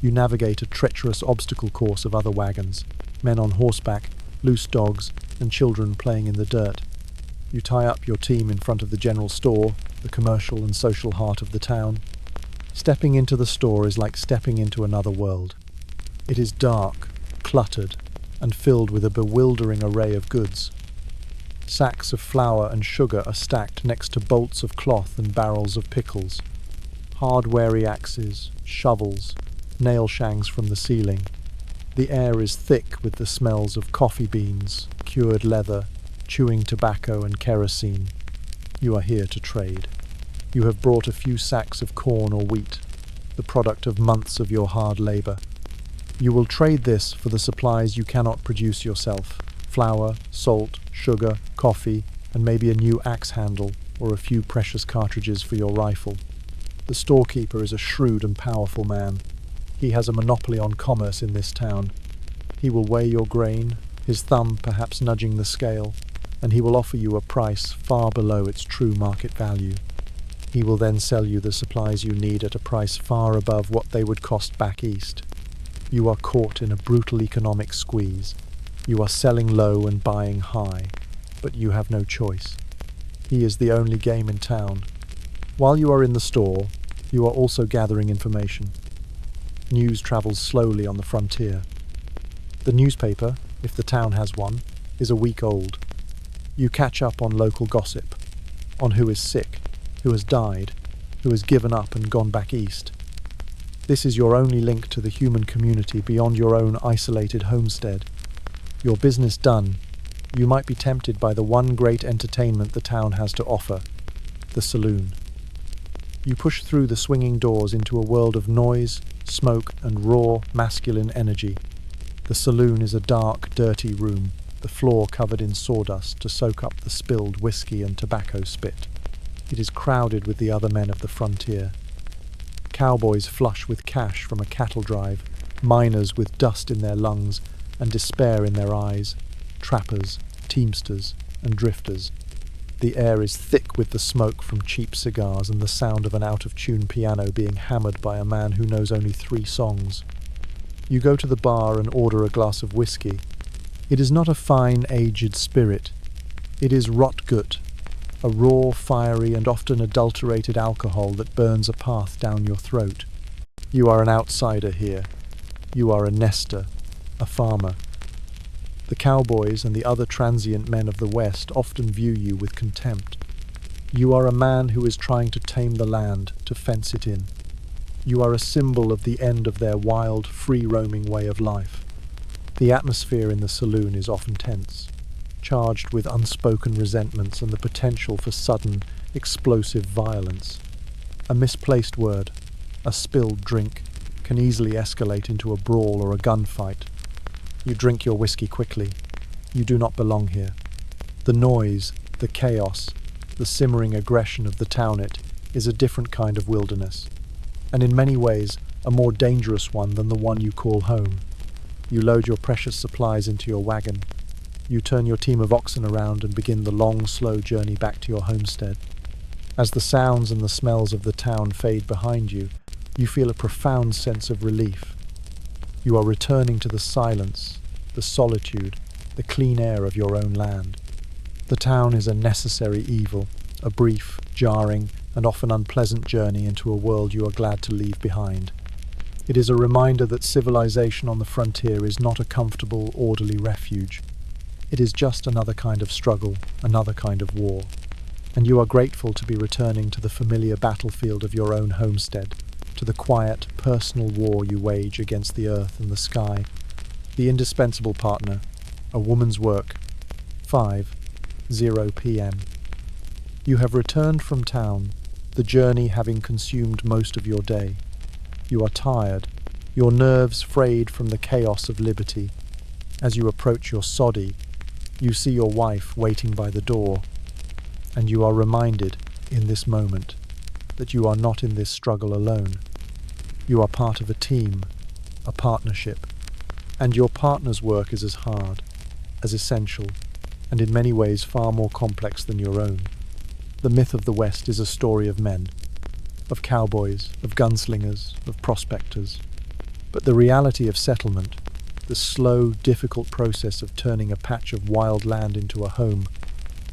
You navigate a treacherous obstacle course of other wagons, men on horseback, loose dogs, and children playing in the dirt. You tie up your team in front of the general store, the commercial and social heart of the town. Stepping into the store is like stepping into another world. It is dark, cluttered, and filled with a bewildering array of goods. Sacks of flour and sugar are stacked next to bolts of cloth and barrels of pickles. Hardware-y axes, shovels, nail shangs from the ceiling. The air is thick with the smells of coffee beans, cured leather, chewing tobacco and kerosene. You are here to trade. You have brought a few sacks of corn or wheat, the product of months of your hard labor. You will trade this for the supplies you cannot produce yourself: flour, salt, sugar, coffee, and maybe a new axe handle or a few precious cartridges for your rifle. The storekeeper is a shrewd and powerful man. He has a monopoly on commerce in this town. He will weigh your grain, his thumb perhaps nudging the scale, and he will offer you a price far below its true market value. He will then sell you the supplies you need at a price far above what they would cost back east. You are caught in a brutal economic squeeze. You are selling low and buying high, but you have no choice. He is the only game in town. While you are in the store, you are also gathering information. News travels slowly on the frontier. The newspaper, if the town has one, is a week old. You catch up on local gossip, on who is sick, who has died, who has given up and gone back east. This is your only link to the human community beyond your own isolated homestead. Your business done, you might be tempted by the one great entertainment the town has to offer, the saloon. You push through the swinging doors into a world of noise, smoke, and raw, masculine energy. The saloon is a dark, dirty room, the floor covered in sawdust to soak up the spilled whiskey and tobacco spit. It is crowded with the other men of the frontier. Cowboys flush with cash from a cattle drive, miners with dust in their lungs and despair in their eyes, trappers, teamsters, and drifters. The air is thick with the smoke from cheap cigars and the sound of an out-of-tune piano being hammered by a man who knows only 3 songs. You go to the bar and order a glass of whiskey. It is not a fine, aged spirit. It is rotgut, a raw, fiery, and often adulterated alcohol that burns a path down your throat. You are an outsider here. You are a nester, a farmer. The cowboys and the other transient men of the West often view you with contempt. You are a man who is trying to tame the land, to fence it in. You are a symbol of the end of their wild, free-roaming way of life. The atmosphere in the saloon is often tense, charged with unspoken resentments and the potential for sudden, explosive violence. A misplaced word, a spilled drink, can easily escalate into a brawl or a gunfight. You drink your whiskey quickly. You do not belong here. The noise, the chaos, the simmering aggression of the townette is a different kind of wilderness, and in many ways a more dangerous one than the one you call home. You load your precious supplies into your wagon. You turn your team of oxen around and begin the long, slow journey back to your homestead. As the sounds and the smells of the town fade behind you, you feel a profound sense of relief. You are returning to the silence, the solitude, the clean air of your own land. The town is a necessary evil, a brief, jarring, and often unpleasant journey into a world you are glad to leave behind. It is a reminder that civilization on the frontier is not a comfortable, orderly refuge. It is just another kind of struggle, another kind of war. And you are grateful to be returning to the familiar battlefield of your own homestead, to the quiet, personal war you wage against the earth and the sky, the indispensable partner, a woman's work. 5:0 p.m. You have returned from town, the journey having consumed most of your day. You are tired, your nerves frayed from the chaos of liberty. As you approach your soddy, you see your wife waiting by the door, and you are reminded, in this moment, that you are not in this struggle alone. You are part of a team, a partnership, and your partner's work is as hard, as essential, and in many ways far more complex than your own. The myth of the West is a story of men, of cowboys, of gunslingers, of prospectors. But the reality of settlement, the slow, difficult process of turning a patch of wild land into a home,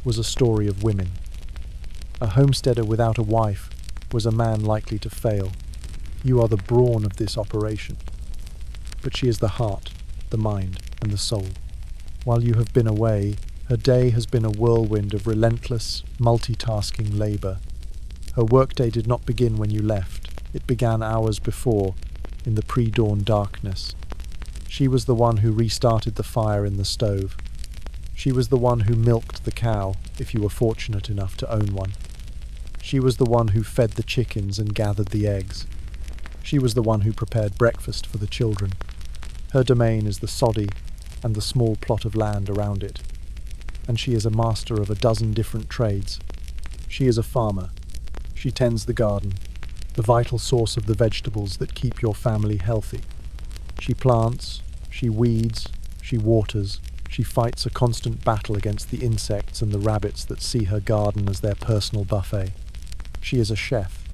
was a story of women. A homesteader without a wife was a man likely to fail. You are the brawn of this operation. But she is the heart, the mind, and the soul. While you have been away, her day has been a whirlwind of relentless, multitasking labor. Her workday did not begin when you left. It began hours before, in the pre-dawn darkness. She was the one who restarted the fire in the stove. She was the one who milked the cow, if you were fortunate enough to own one. She was the one who fed the chickens and gathered the eggs. She was the one who prepared breakfast for the children. Her domain is the soddy and the small plot of land around it. And she is a master of a dozen different trades. She is a farmer. She tends the garden, the vital source of the vegetables that keep your family healthy. She plants, she weeds, she waters, she fights a constant battle against the insects and the rabbits that see her garden as their personal buffet. She is a chef.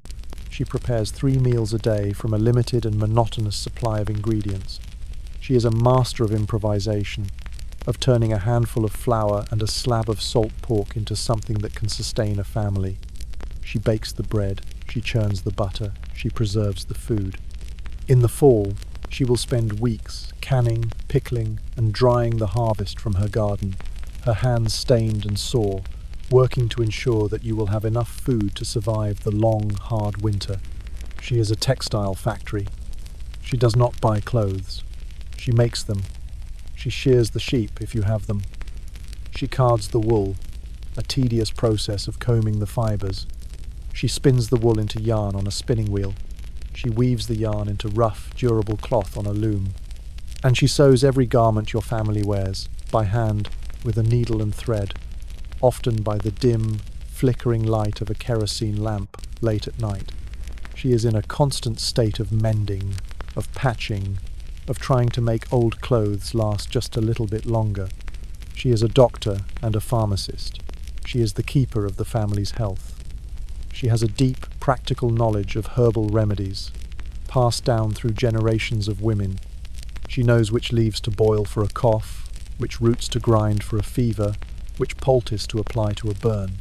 She prepares 3 meals a day from a limited and monotonous supply of ingredients. She is a master of improvisation, of turning a handful of flour and a slab of salt pork into something that can sustain a family. She bakes the bread, she churns the butter, she preserves the food. In the fall, she will spend weeks canning, pickling, and drying the harvest from her garden, her hands stained and sore, working to ensure that you will have enough food to survive the long, hard winter. She is a textile factory. She does not buy clothes. She makes them. She shears the sheep if you have them. She cards the wool, a tedious process of combing the fibers. She spins the wool into yarn on a spinning wheel. She weaves the yarn into rough, durable cloth on a loom. And she sews every garment your family wears, by hand, with a needle and thread, often by the dim, flickering light of a kerosene lamp late at night. She is in a constant state of mending, of patching, of trying to make old clothes last just a little bit longer. She is a doctor and a pharmacist. She is the keeper of the family's health. She has a deep, practical knowledge of herbal remedies, passed down through generations of women. She knows which leaves to boil for a cough, which roots to grind for a fever, which poultice to apply to a burn.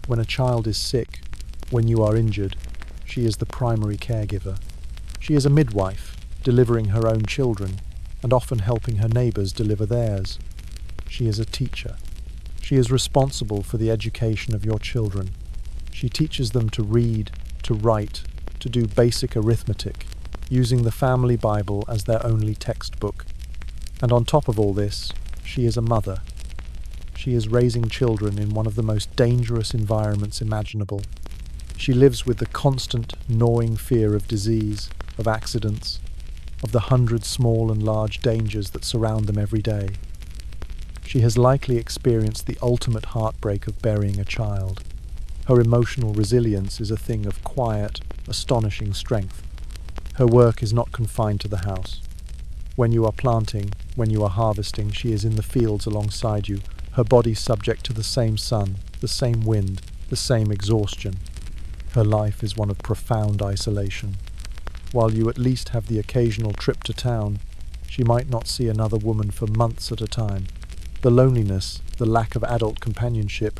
When a child is sick, when you are injured, she is the primary caregiver. She is a midwife, delivering her own children, and often helping her neighbours deliver theirs. She is a teacher. She is responsible for the education of your children. She teaches them to read, to write, to do basic arithmetic, using the family Bible as their only textbook. And on top of all this, she is a mother. She is raising children in one of the most dangerous environments imaginable. She lives with the constant, gnawing fear of disease, of accidents, of the 100 small and large dangers that surround them every day. She has likely experienced the ultimate heartbreak of burying a child. Her emotional resilience is a thing of quiet, astonishing strength. Her work is not confined to the house. When you are planting, when you are harvesting, she is in the fields alongside you, her body subject to the same sun, the same wind, the same exhaustion. Her life is one of profound isolation. While you at least have the occasional trip to town, she might not see another woman for months at a time. The loneliness, the lack of adult companionship,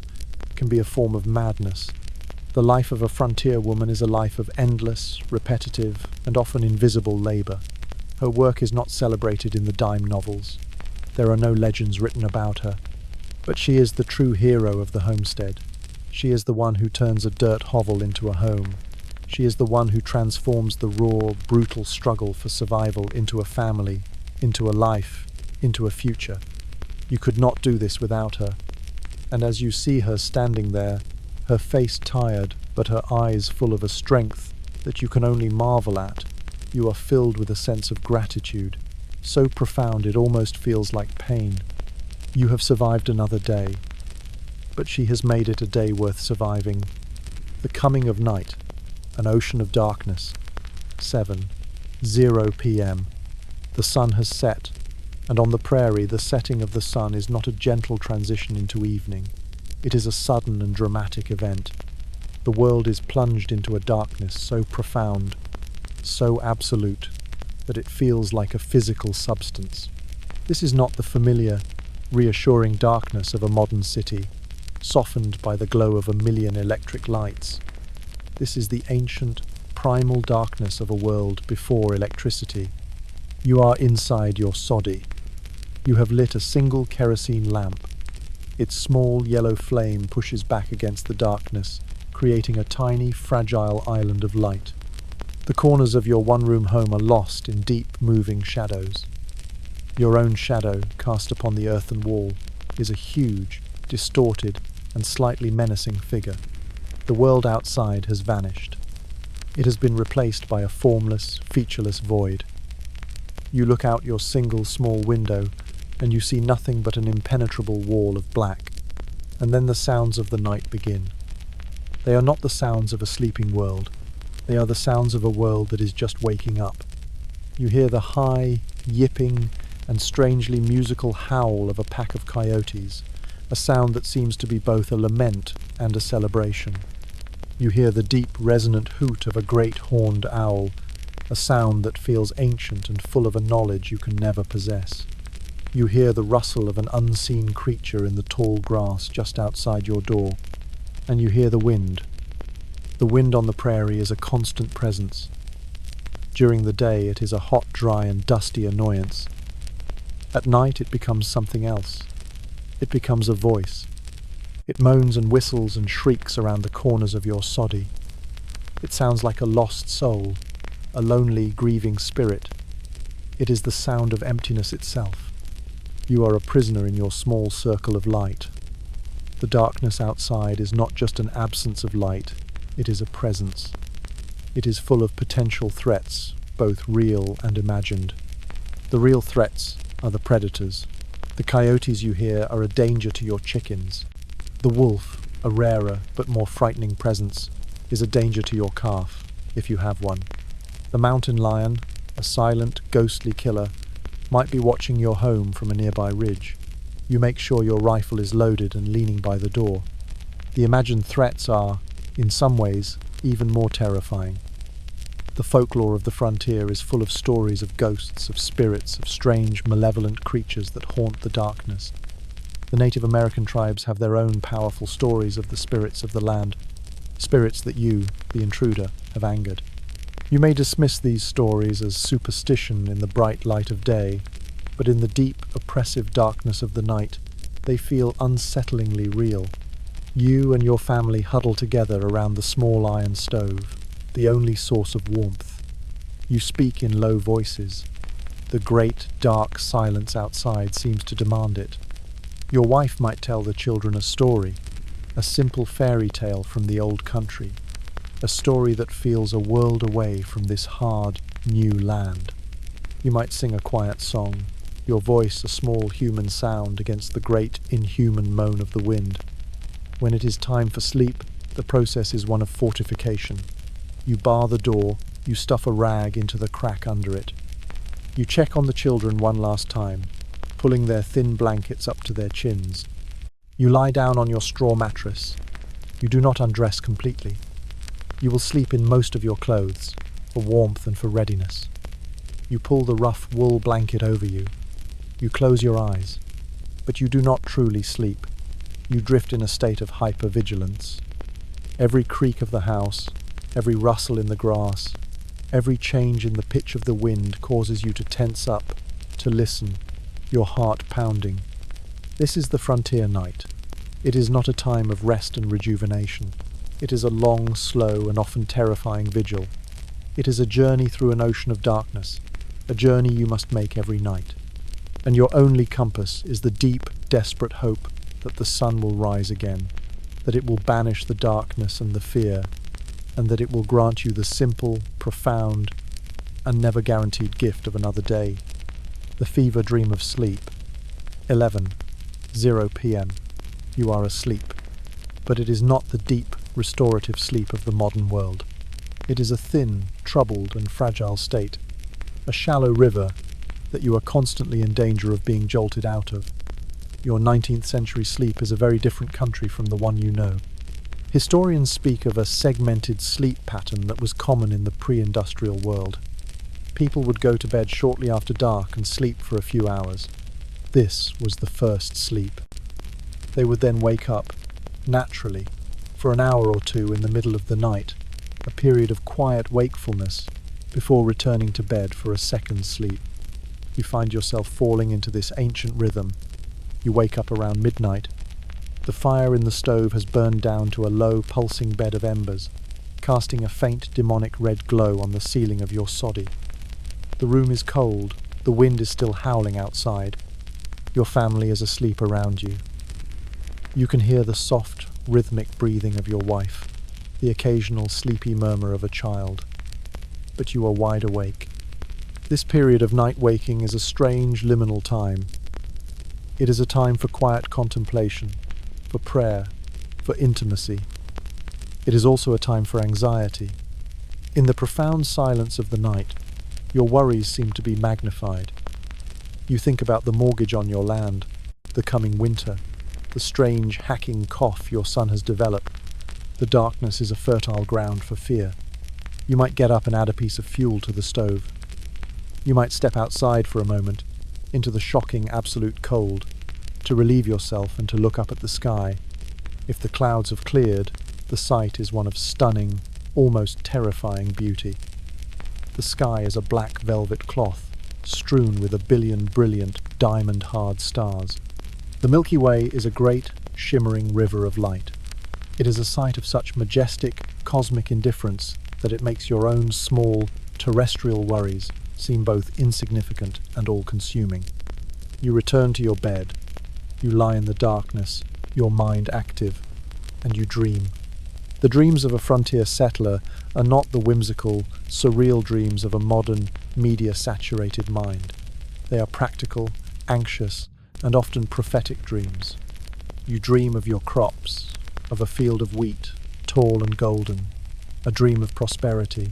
can be a form of madness. The life of a frontier woman is a life of endless, repetitive, and often invisible labor. Her work is not celebrated in the dime novels. There are no legends written about her. But she is the true hero of the homestead. She is the one who turns a dirt hovel into a home. She is the one who transforms the raw, brutal struggle for survival into a family, into a life, into a future. You could not do this without her. And as you see her standing there, her face tired, but her eyes full of a strength that you can only marvel at, you are filled with a sense of gratitude, so profound it almost feels like pain. You have survived another day, but she has made it a day worth surviving. The coming of night, an ocean of darkness. 7:0 p.m. The sun has set, and on the prairie the setting of the sun is not a gentle transition into evening. It is a sudden and dramatic event. The world is plunged into a darkness so profound, so absolute, that it feels like a physical substance. This is not the familiar, reassuring darkness of a modern city, softened by the glow of a million electric lights. This is the ancient, primal darkness of a world before electricity. You are inside your soddy. You have lit a single kerosene lamp. Its small yellow flame pushes back against the darkness, creating a tiny, fragile island of light. The corners of your one-room home are lost in deep, moving shadows. Your own shadow, cast upon the earthen wall, is a huge, distorted, and slightly menacing figure. The world outside has vanished. It has been replaced by a formless, featureless void. You look out your single small window, and you see nothing but an impenetrable wall of black. And then the sounds of the night begin. They are not the sounds of a sleeping world. They are the sounds of a world that is just waking up. You hear the high, yipping, and strangely musical howl of a pack of coyotes, a sound that seems to be both a lament and a celebration. You hear the deep, resonant hoot of a great horned owl, a sound that feels ancient and full of a knowledge you can never possess. You hear the rustle of an unseen creature in the tall grass just outside your door, and you hear the wind. The wind on the prairie is a constant presence. During the day it is a hot, dry, and dusty annoyance. At night it becomes something else. It becomes a voice. It moans and whistles and shrieks around the corners of your soddy. It sounds like a lost soul, a lonely, grieving spirit. It is the sound of emptiness itself. You are a prisoner in your small circle of light. The darkness outside is not just an absence of light, it is a presence. It is full of potential threats, both real and imagined. The real threats are the predators. The coyotes you hear are a danger to your chickens. The wolf, a rarer but more frightening presence, is a danger to your calf, if you have one. The mountain lion, a silent, ghostly killer, might be watching your home from a nearby ridge. You make sure your rifle is loaded and leaning by the door. The imagined threats are, in some ways, even more terrifying. The folklore of the frontier is full of stories of ghosts, of spirits, of strange, malevolent creatures that haunt the darkness. The Native American tribes have their own powerful stories of the spirits of the land, spirits that you, the intruder, have angered. You may dismiss these stories as superstition in the bright light of day, but in the deep, oppressive darkness of the night, they feel unsettlingly real. You and your family huddle together around the small iron stove, the only source of warmth. You speak in low voices. The great, dark silence outside seems to demand it. Your wife might tell the children a story, a simple fairy tale from the old country, a story that feels a world away from this hard, new land. You might sing a quiet song, your voice a small human sound against the great, inhuman moan of the wind. When it is time for sleep, the process is one of fortification. You bar the door, you stuff a rag into the crack under it. You check on the children one last time, pulling their thin blankets up to their chins. You lie down on your straw mattress. You do not undress completely. You will sleep in most of your clothes, for warmth and for readiness. You pull the rough wool blanket over you. You close your eyes, but you do not truly sleep. You drift in a state of hypervigilance. Every creak of the house, every rustle in the grass, every change in the pitch of the wind causes you to tense up, to listen, your heart pounding. This is the frontier night. It is not a time of rest and rejuvenation. It is a long, slow, and often terrifying vigil. It is a journey through an ocean of darkness, a journey you must make every night. And your only compass is the deep, desperate hope that the sun will rise again, that it will banish the darkness and the fear, and that it will grant you the simple, profound, and never guaranteed gift of another day, the fever dream of sleep. 11:0 p.m. You are asleep, but it is not the deep, restorative sleep of the modern world. It is a thin, troubled, and fragile state, a shallow river that you are constantly in danger of being jolted out of. Your 19th century sleep is a very different country from the one you know. Historians speak of a segmented sleep pattern that was common in the pre-industrial world. People would go to bed shortly after dark and sleep for a few hours. This was the first sleep. They would then wake up, naturally, for an hour or two in the middle of the night, a period of quiet wakefulness, before returning to bed for a second sleep. You find yourself falling into this ancient rhythm. You wake up around midnight. The fire in the stove has burned down to a low, pulsing bed of embers, casting a faint, demonic red glow on the ceiling of your soddy. The room is cold. The wind is still howling outside. Your family is asleep around you. You can hear the soft, rhythmic breathing of your wife, the occasional sleepy murmur of a child. But you are wide awake. This period of night waking is a strange, liminal time. It is a time for quiet contemplation, for prayer, for intimacy. It is also a time for anxiety. In the profound silence of the night, your worries seem to be magnified. You think about the mortgage on your land, the coming winter, the strange hacking cough your son has developed. The darkness is a fertile ground for fear. You might get up and add a piece of fuel to the stove. You might step outside for a moment, into the shocking absolute cold, to relieve yourself and to look up at the sky. If the clouds have cleared, the sight is one of stunning, almost terrifying beauty. The sky is a black velvet cloth, strewn with a billion brilliant, diamond-hard stars. The Milky Way is a great, shimmering river of light. It is a sight of such majestic, cosmic indifference that it makes your own small, terrestrial worries seem both insignificant and all-consuming. You return to your bed. You lie in the darkness, your mind active, and you dream. The dreams of a frontier settler are not the whimsical, surreal dreams of a modern, media-saturated mind. They are practical, anxious, and often prophetic dreams. You dream of your crops, of a field of wheat, tall and golden, a dream of prosperity,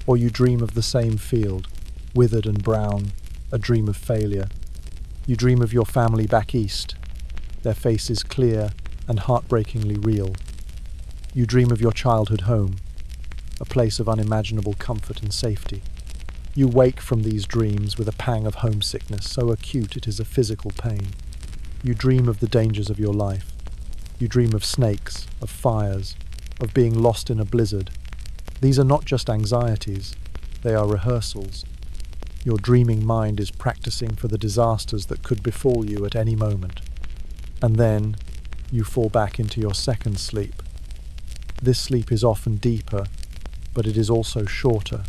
or you dream of the same field, withered and brown, a dream of failure. You dream of your family back east, their faces clear and heartbreakingly real. You dream of your childhood home, a place of unimaginable comfort and safety. You wake from these dreams with a pang of homesickness so acute it is a physical pain. You dream of the dangers of your life. You dream of snakes, of fires, of being lost in a blizzard. These are not just anxieties, they are rehearsals. Your dreaming mind is practicing for the disasters that could befall you at any moment. And then you fall back into your second sleep. This sleep is often deeper, but it is also shorter.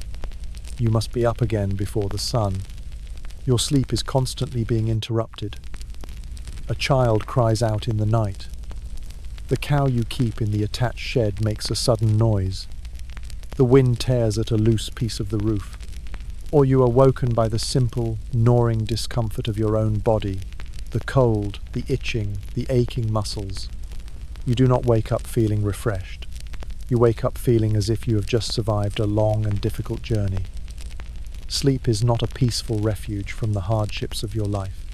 You must be up again before the sun. Your sleep is constantly being interrupted. A child cries out in the night. The cow you keep in the attached shed makes a sudden noise. The wind tears at a loose piece of the roof. Or you are woken by the simple, gnawing discomfort of your own body, the cold, the itching, the aching muscles. You do not wake up feeling refreshed. You wake up feeling as if you have just survived a long and difficult journey. Sleep is not a peaceful refuge from the hardships of your life.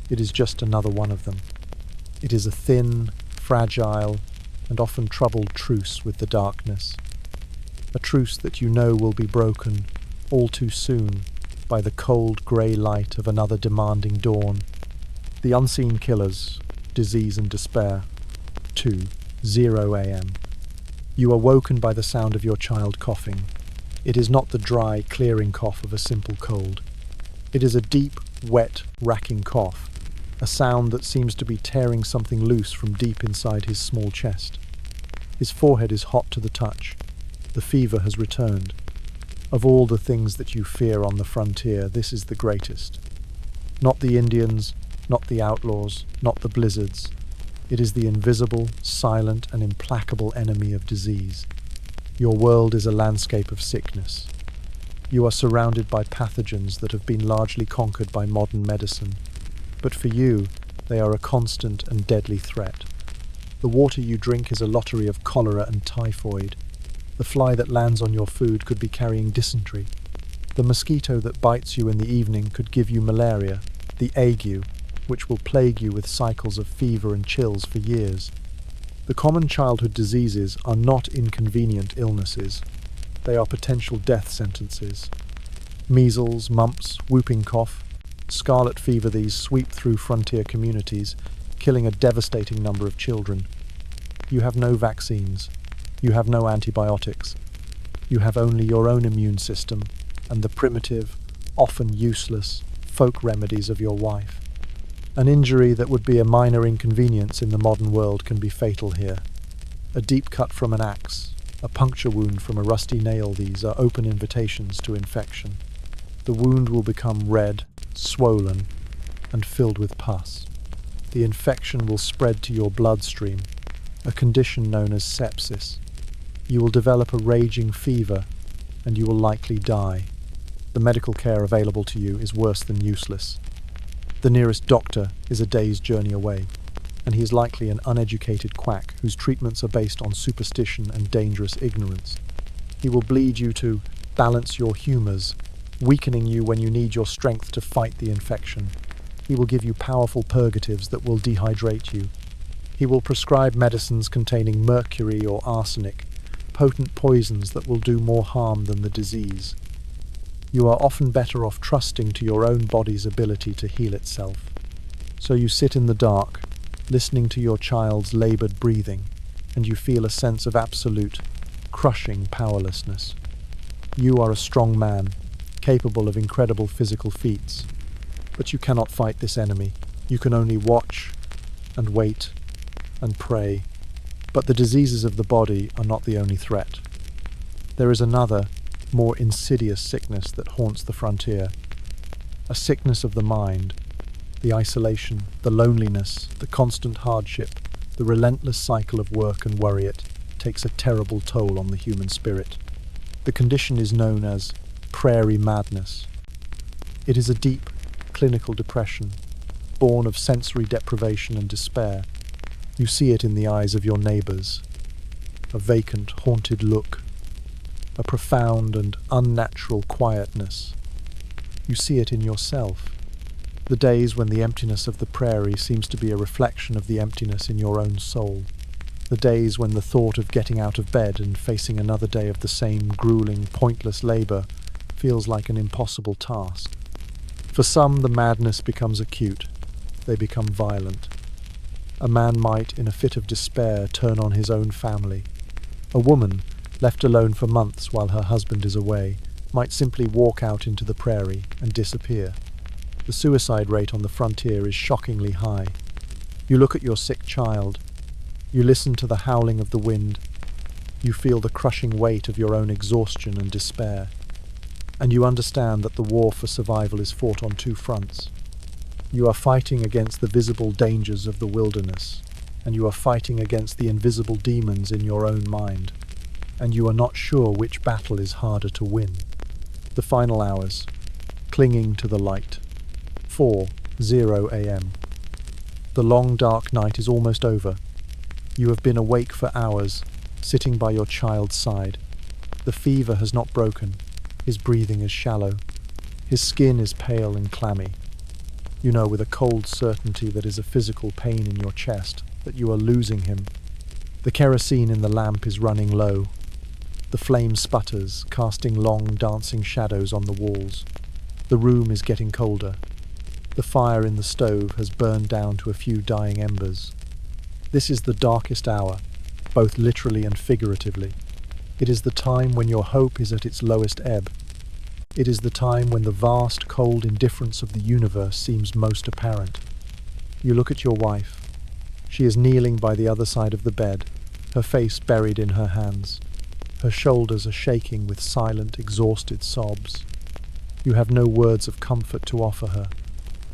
It is just another one of them. It is a thin, fragile, and often troubled truce with the darkness. A truce that you know will be broken all too soon by the cold grey light of another demanding dawn. The unseen killers, disease and despair. 2:0 a.m. You are woken by the sound of your child coughing. It is not the dry, clearing cough of a simple cold. It is a deep, wet, racking cough, a sound that seems to be tearing something loose from deep inside his small chest. His forehead is hot to the touch. The fever has returned. Of all the things that you fear on the frontier, this is the greatest. Not the Indians, not the outlaws, not the blizzards. It is the invisible, silent, and implacable enemy of disease. Your world is a landscape of sickness. You are surrounded by pathogens that have been largely conquered by modern medicine, but for you, they are a constant and deadly threat. The water you drink is a lottery of cholera and typhoid. The fly that lands on your food could be carrying dysentery. The mosquito that bites you in the evening could give you malaria, the ague, which will plague you with cycles of fever and chills for years. The common childhood diseases are not inconvenient illnesses. They are potential death sentences. Measles, mumps, whooping cough, scarlet fever, these sweep through frontier communities, killing a devastating number of children. You have no vaccines. You have no antibiotics. You have only your own immune system and the primitive, often useless, folk remedies of your wife. An injury that would be a minor inconvenience in the modern world can be fatal here. A deep cut from an axe, a puncture wound from a rusty nail, these are open invitations to infection. The wound will become red, swollen, and filled with pus. The infection will spread to your bloodstream, a condition known as sepsis. You will develop a raging fever, and you will likely die. The medical care available to you is worse than useless. The nearest doctor is a day's journey away, and he is likely an uneducated quack whose treatments are based on superstition and dangerous ignorance. He will bleed you to balance your humours, weakening you when you need your strength to fight the infection. He will give you powerful purgatives that will dehydrate you. He will prescribe medicines containing mercury or arsenic, potent poisons that will do more harm than the disease. You are often better off trusting to your own body's ability to heal itself. So you sit in the dark, listening to your child's laboured breathing, and you feel a sense of absolute, crushing powerlessness. You are a strong man, capable of incredible physical feats, but you cannot fight this enemy. You can only watch and wait and pray. But the diseases of the body are not the only threat. There is another, more insidious sickness that haunts the frontier. A sickness of the mind. The isolation, the loneliness, the constant hardship, the relentless cycle of work and worry takes a terrible toll on the human spirit. The condition is known as prairie madness. It is a deep, clinical depression, born of sensory deprivation and despair. You see it in the eyes of your neighbours. A vacant, haunted look. A profound and unnatural quietness. You see it in yourself. The days when the emptiness of the prairie seems to be a reflection of the emptiness in your own soul. The days when the thought of getting out of bed and facing another day of the same grueling, pointless labour feels like an impossible task. For some, the madness becomes acute. They become violent. A man might, in a fit of despair, turn on his own family. A woman, left alone for months while her husband is away, might simply walk out into the prairie and disappear. The suicide rate on the frontier is shockingly high. You look at your sick child. You listen to the howling of the wind. You feel the crushing weight of your own exhaustion and despair. And you understand that the war for survival is fought on two fronts. You are fighting against the visible dangers of the wilderness, and you are fighting against the invisible demons in your own mind, and you are not sure which battle is harder to win. The final hours, clinging to the light. 4:0 a.m. The long dark night is almost over. You have been awake for hours, sitting by your child's side. The fever has not broken. His breathing is shallow. His skin is pale and clammy. You know with a cold certainty that is a physical pain in your chest that you are losing him. The kerosene in the lamp is running low. The flame sputters, casting long, dancing shadows on the walls. The room is getting colder. The fire in the stove has burned down to a few dying embers. This is the darkest hour, both literally and figuratively. It is the time when your hope is at its lowest ebb. It is the time when the vast, cold indifference of the universe seems most apparent. You look at your wife. She is kneeling by the other side of the bed, her face buried in her hands. Her shoulders are shaking with silent, exhausted sobs. You have no words of comfort to offer her.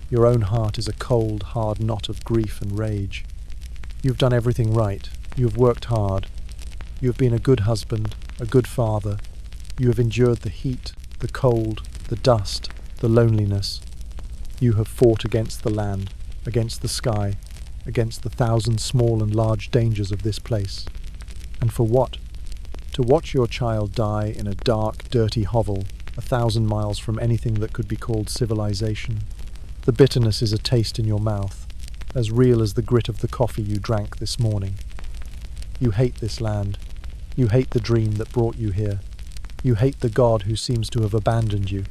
Your own heart is a cold, hard knot of grief and rage. You've done everything right. You have worked hard. You have been a good husband, a good father. You have endured the heat, the cold, the dust, the loneliness. You have fought against the land, against the sky, against the thousand small and large dangers of this place. And for what? To watch your child die in a dark, dirty hovel, 1,000 miles from anything that could be called civilization. The bitterness is a taste in your mouth, as real as the grit of the coffee you drank this morning. You hate this land. You hate the dream that brought you here. You hate the God who seems to have abandoned you.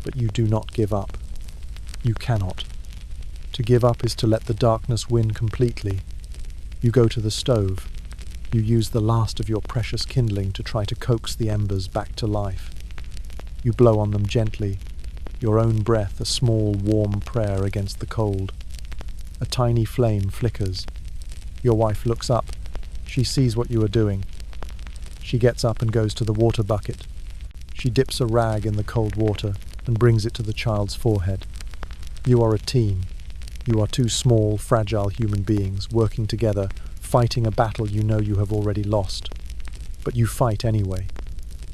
But you do not give up. You cannot. To give up is to let the darkness win completely. You go to the stove. You use the last of your precious kindling to try to coax the embers back to life. You blow on them gently, your own breath a small, warm prayer against the cold. A tiny flame flickers. Your wife looks up. She sees what you are doing. She gets up and goes to the water bucket. She dips a rag in the cold water and brings it to the child's forehead. You are a team. You are two small, fragile human beings working together, fighting a battle you know you have already lost. But you fight anyway.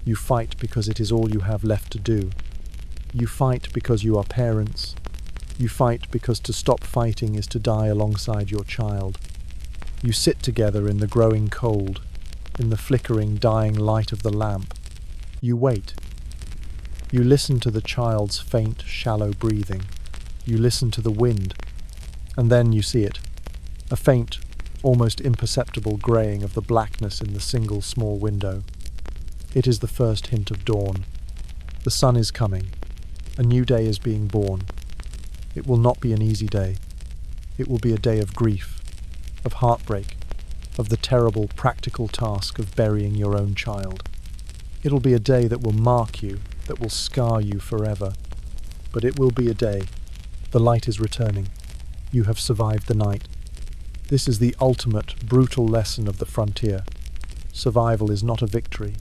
You fight because it is all you have left to do. You fight because you are parents. You fight because to stop fighting is to die alongside your child. You sit together in the growing cold, in the flickering, dying light of the lamp. You wait. You listen to the child's faint, shallow breathing. You listen to the wind. And then you see it. A faint, almost imperceptible greying of the blackness in the single small window. It is the first hint of dawn. The sun is coming. A new day is being born. It will not be an easy day. It will be a day of grief, of heartbreak, of the terrible practical task of burying your own child. It'll be a day that will mark you, that will scar you forever. But it will be a day. The light is returning. You have survived the night. This is the ultimate, brutal lesson of the frontier. Survival is not a victory.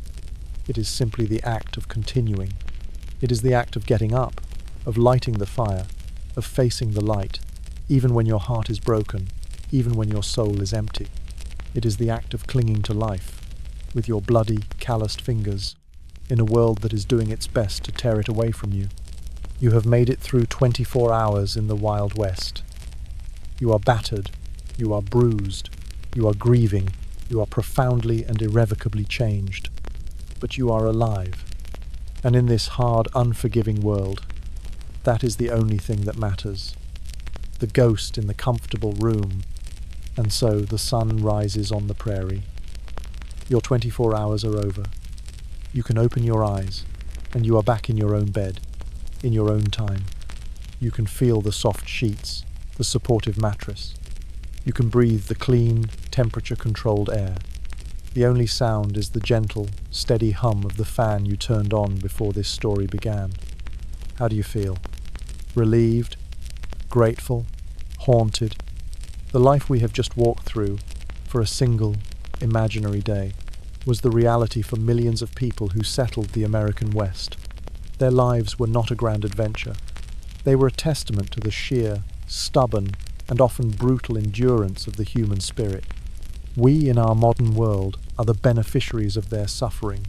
It is simply the act of continuing. It is the act of getting up, of lighting the fire, of facing the light, even when your heart is broken, even when your soul is empty. It is the act of clinging to life, with your bloody, calloused fingers, in a world that is doing its best to tear it away from you. You have made it through 24 hours in the Wild West. You are battered, you are bruised, you are grieving, you are profoundly and irrevocably changed. But you are alive. And in this hard, unforgiving world, that is the only thing that matters. The ghost in the comfortable room, and so the sun rises on the prairie. Your 24 hours are over. You can open your eyes, and you are back in your own bed, in your own time. You can feel the soft sheets, the supportive mattress. You can breathe the clean, temperature-controlled air. The only sound is the gentle, steady hum of the fan you turned on before this story began. How do you feel? Relieved? Grateful? Haunted? The life we have just walked through, for a single, imaginary day, was the reality for millions of people who settled the American West. Their lives were not a grand adventure. They were a testament to the sheer, stubborn, and often brutal endurance of the human spirit. We, in our modern world, are the beneficiaries of their suffering.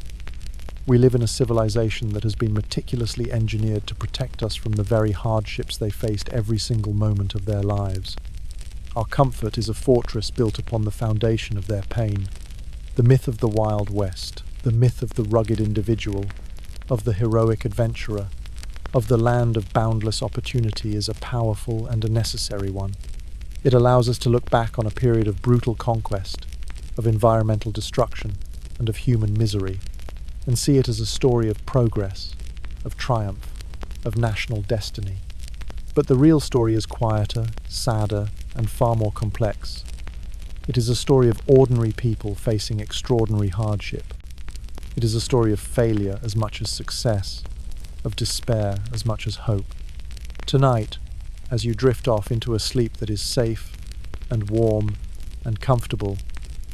We live in a civilization that has been meticulously engineered to protect us from the very hardships they faced every single moment of their lives. Our comfort is a fortress built upon the foundation of their pain. The myth of the Wild West, the myth of the rugged individual, of the heroic adventurer, of the land of boundless opportunity is a powerful and a necessary one. It allows us to look back on a period of brutal conquest, of environmental destruction, and of human misery, and see it as a story of progress, of triumph, of national destiny. But the real story is quieter, sadder, and far more complex. It is a story of ordinary people facing extraordinary hardship. It is a story of failure as much as success, of despair as much as hope. Tonight, as you drift off into a sleep that is safe and warm and comfortable,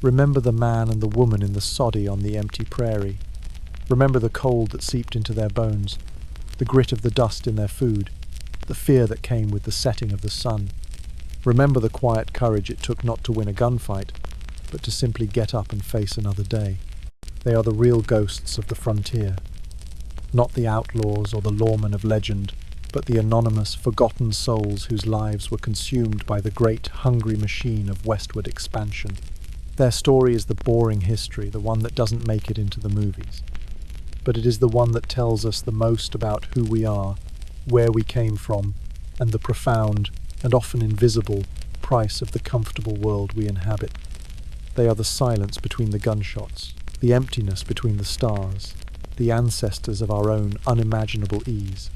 remember the man and the woman in the soddy on the empty prairie. Remember the cold that seeped into their bones, the grit of the dust in their food, the fear that came with the setting of the sun. Remember the quiet courage it took not to win a gunfight, but to simply get up and face another day. They are the real ghosts of the frontier, not the outlaws or the lawmen of legend, but the anonymous, forgotten souls whose lives were consumed by the great, hungry machine of westward expansion. Their story is the boring history, the one that doesn't make it into the movies. But it is the one that tells us the most about who we are, where we came from, and the profound, and often invisible, price of the comfortable world we inhabit. They are the silence between the gunshots, the emptiness between the stars, the ancestors of our own unimaginable ease.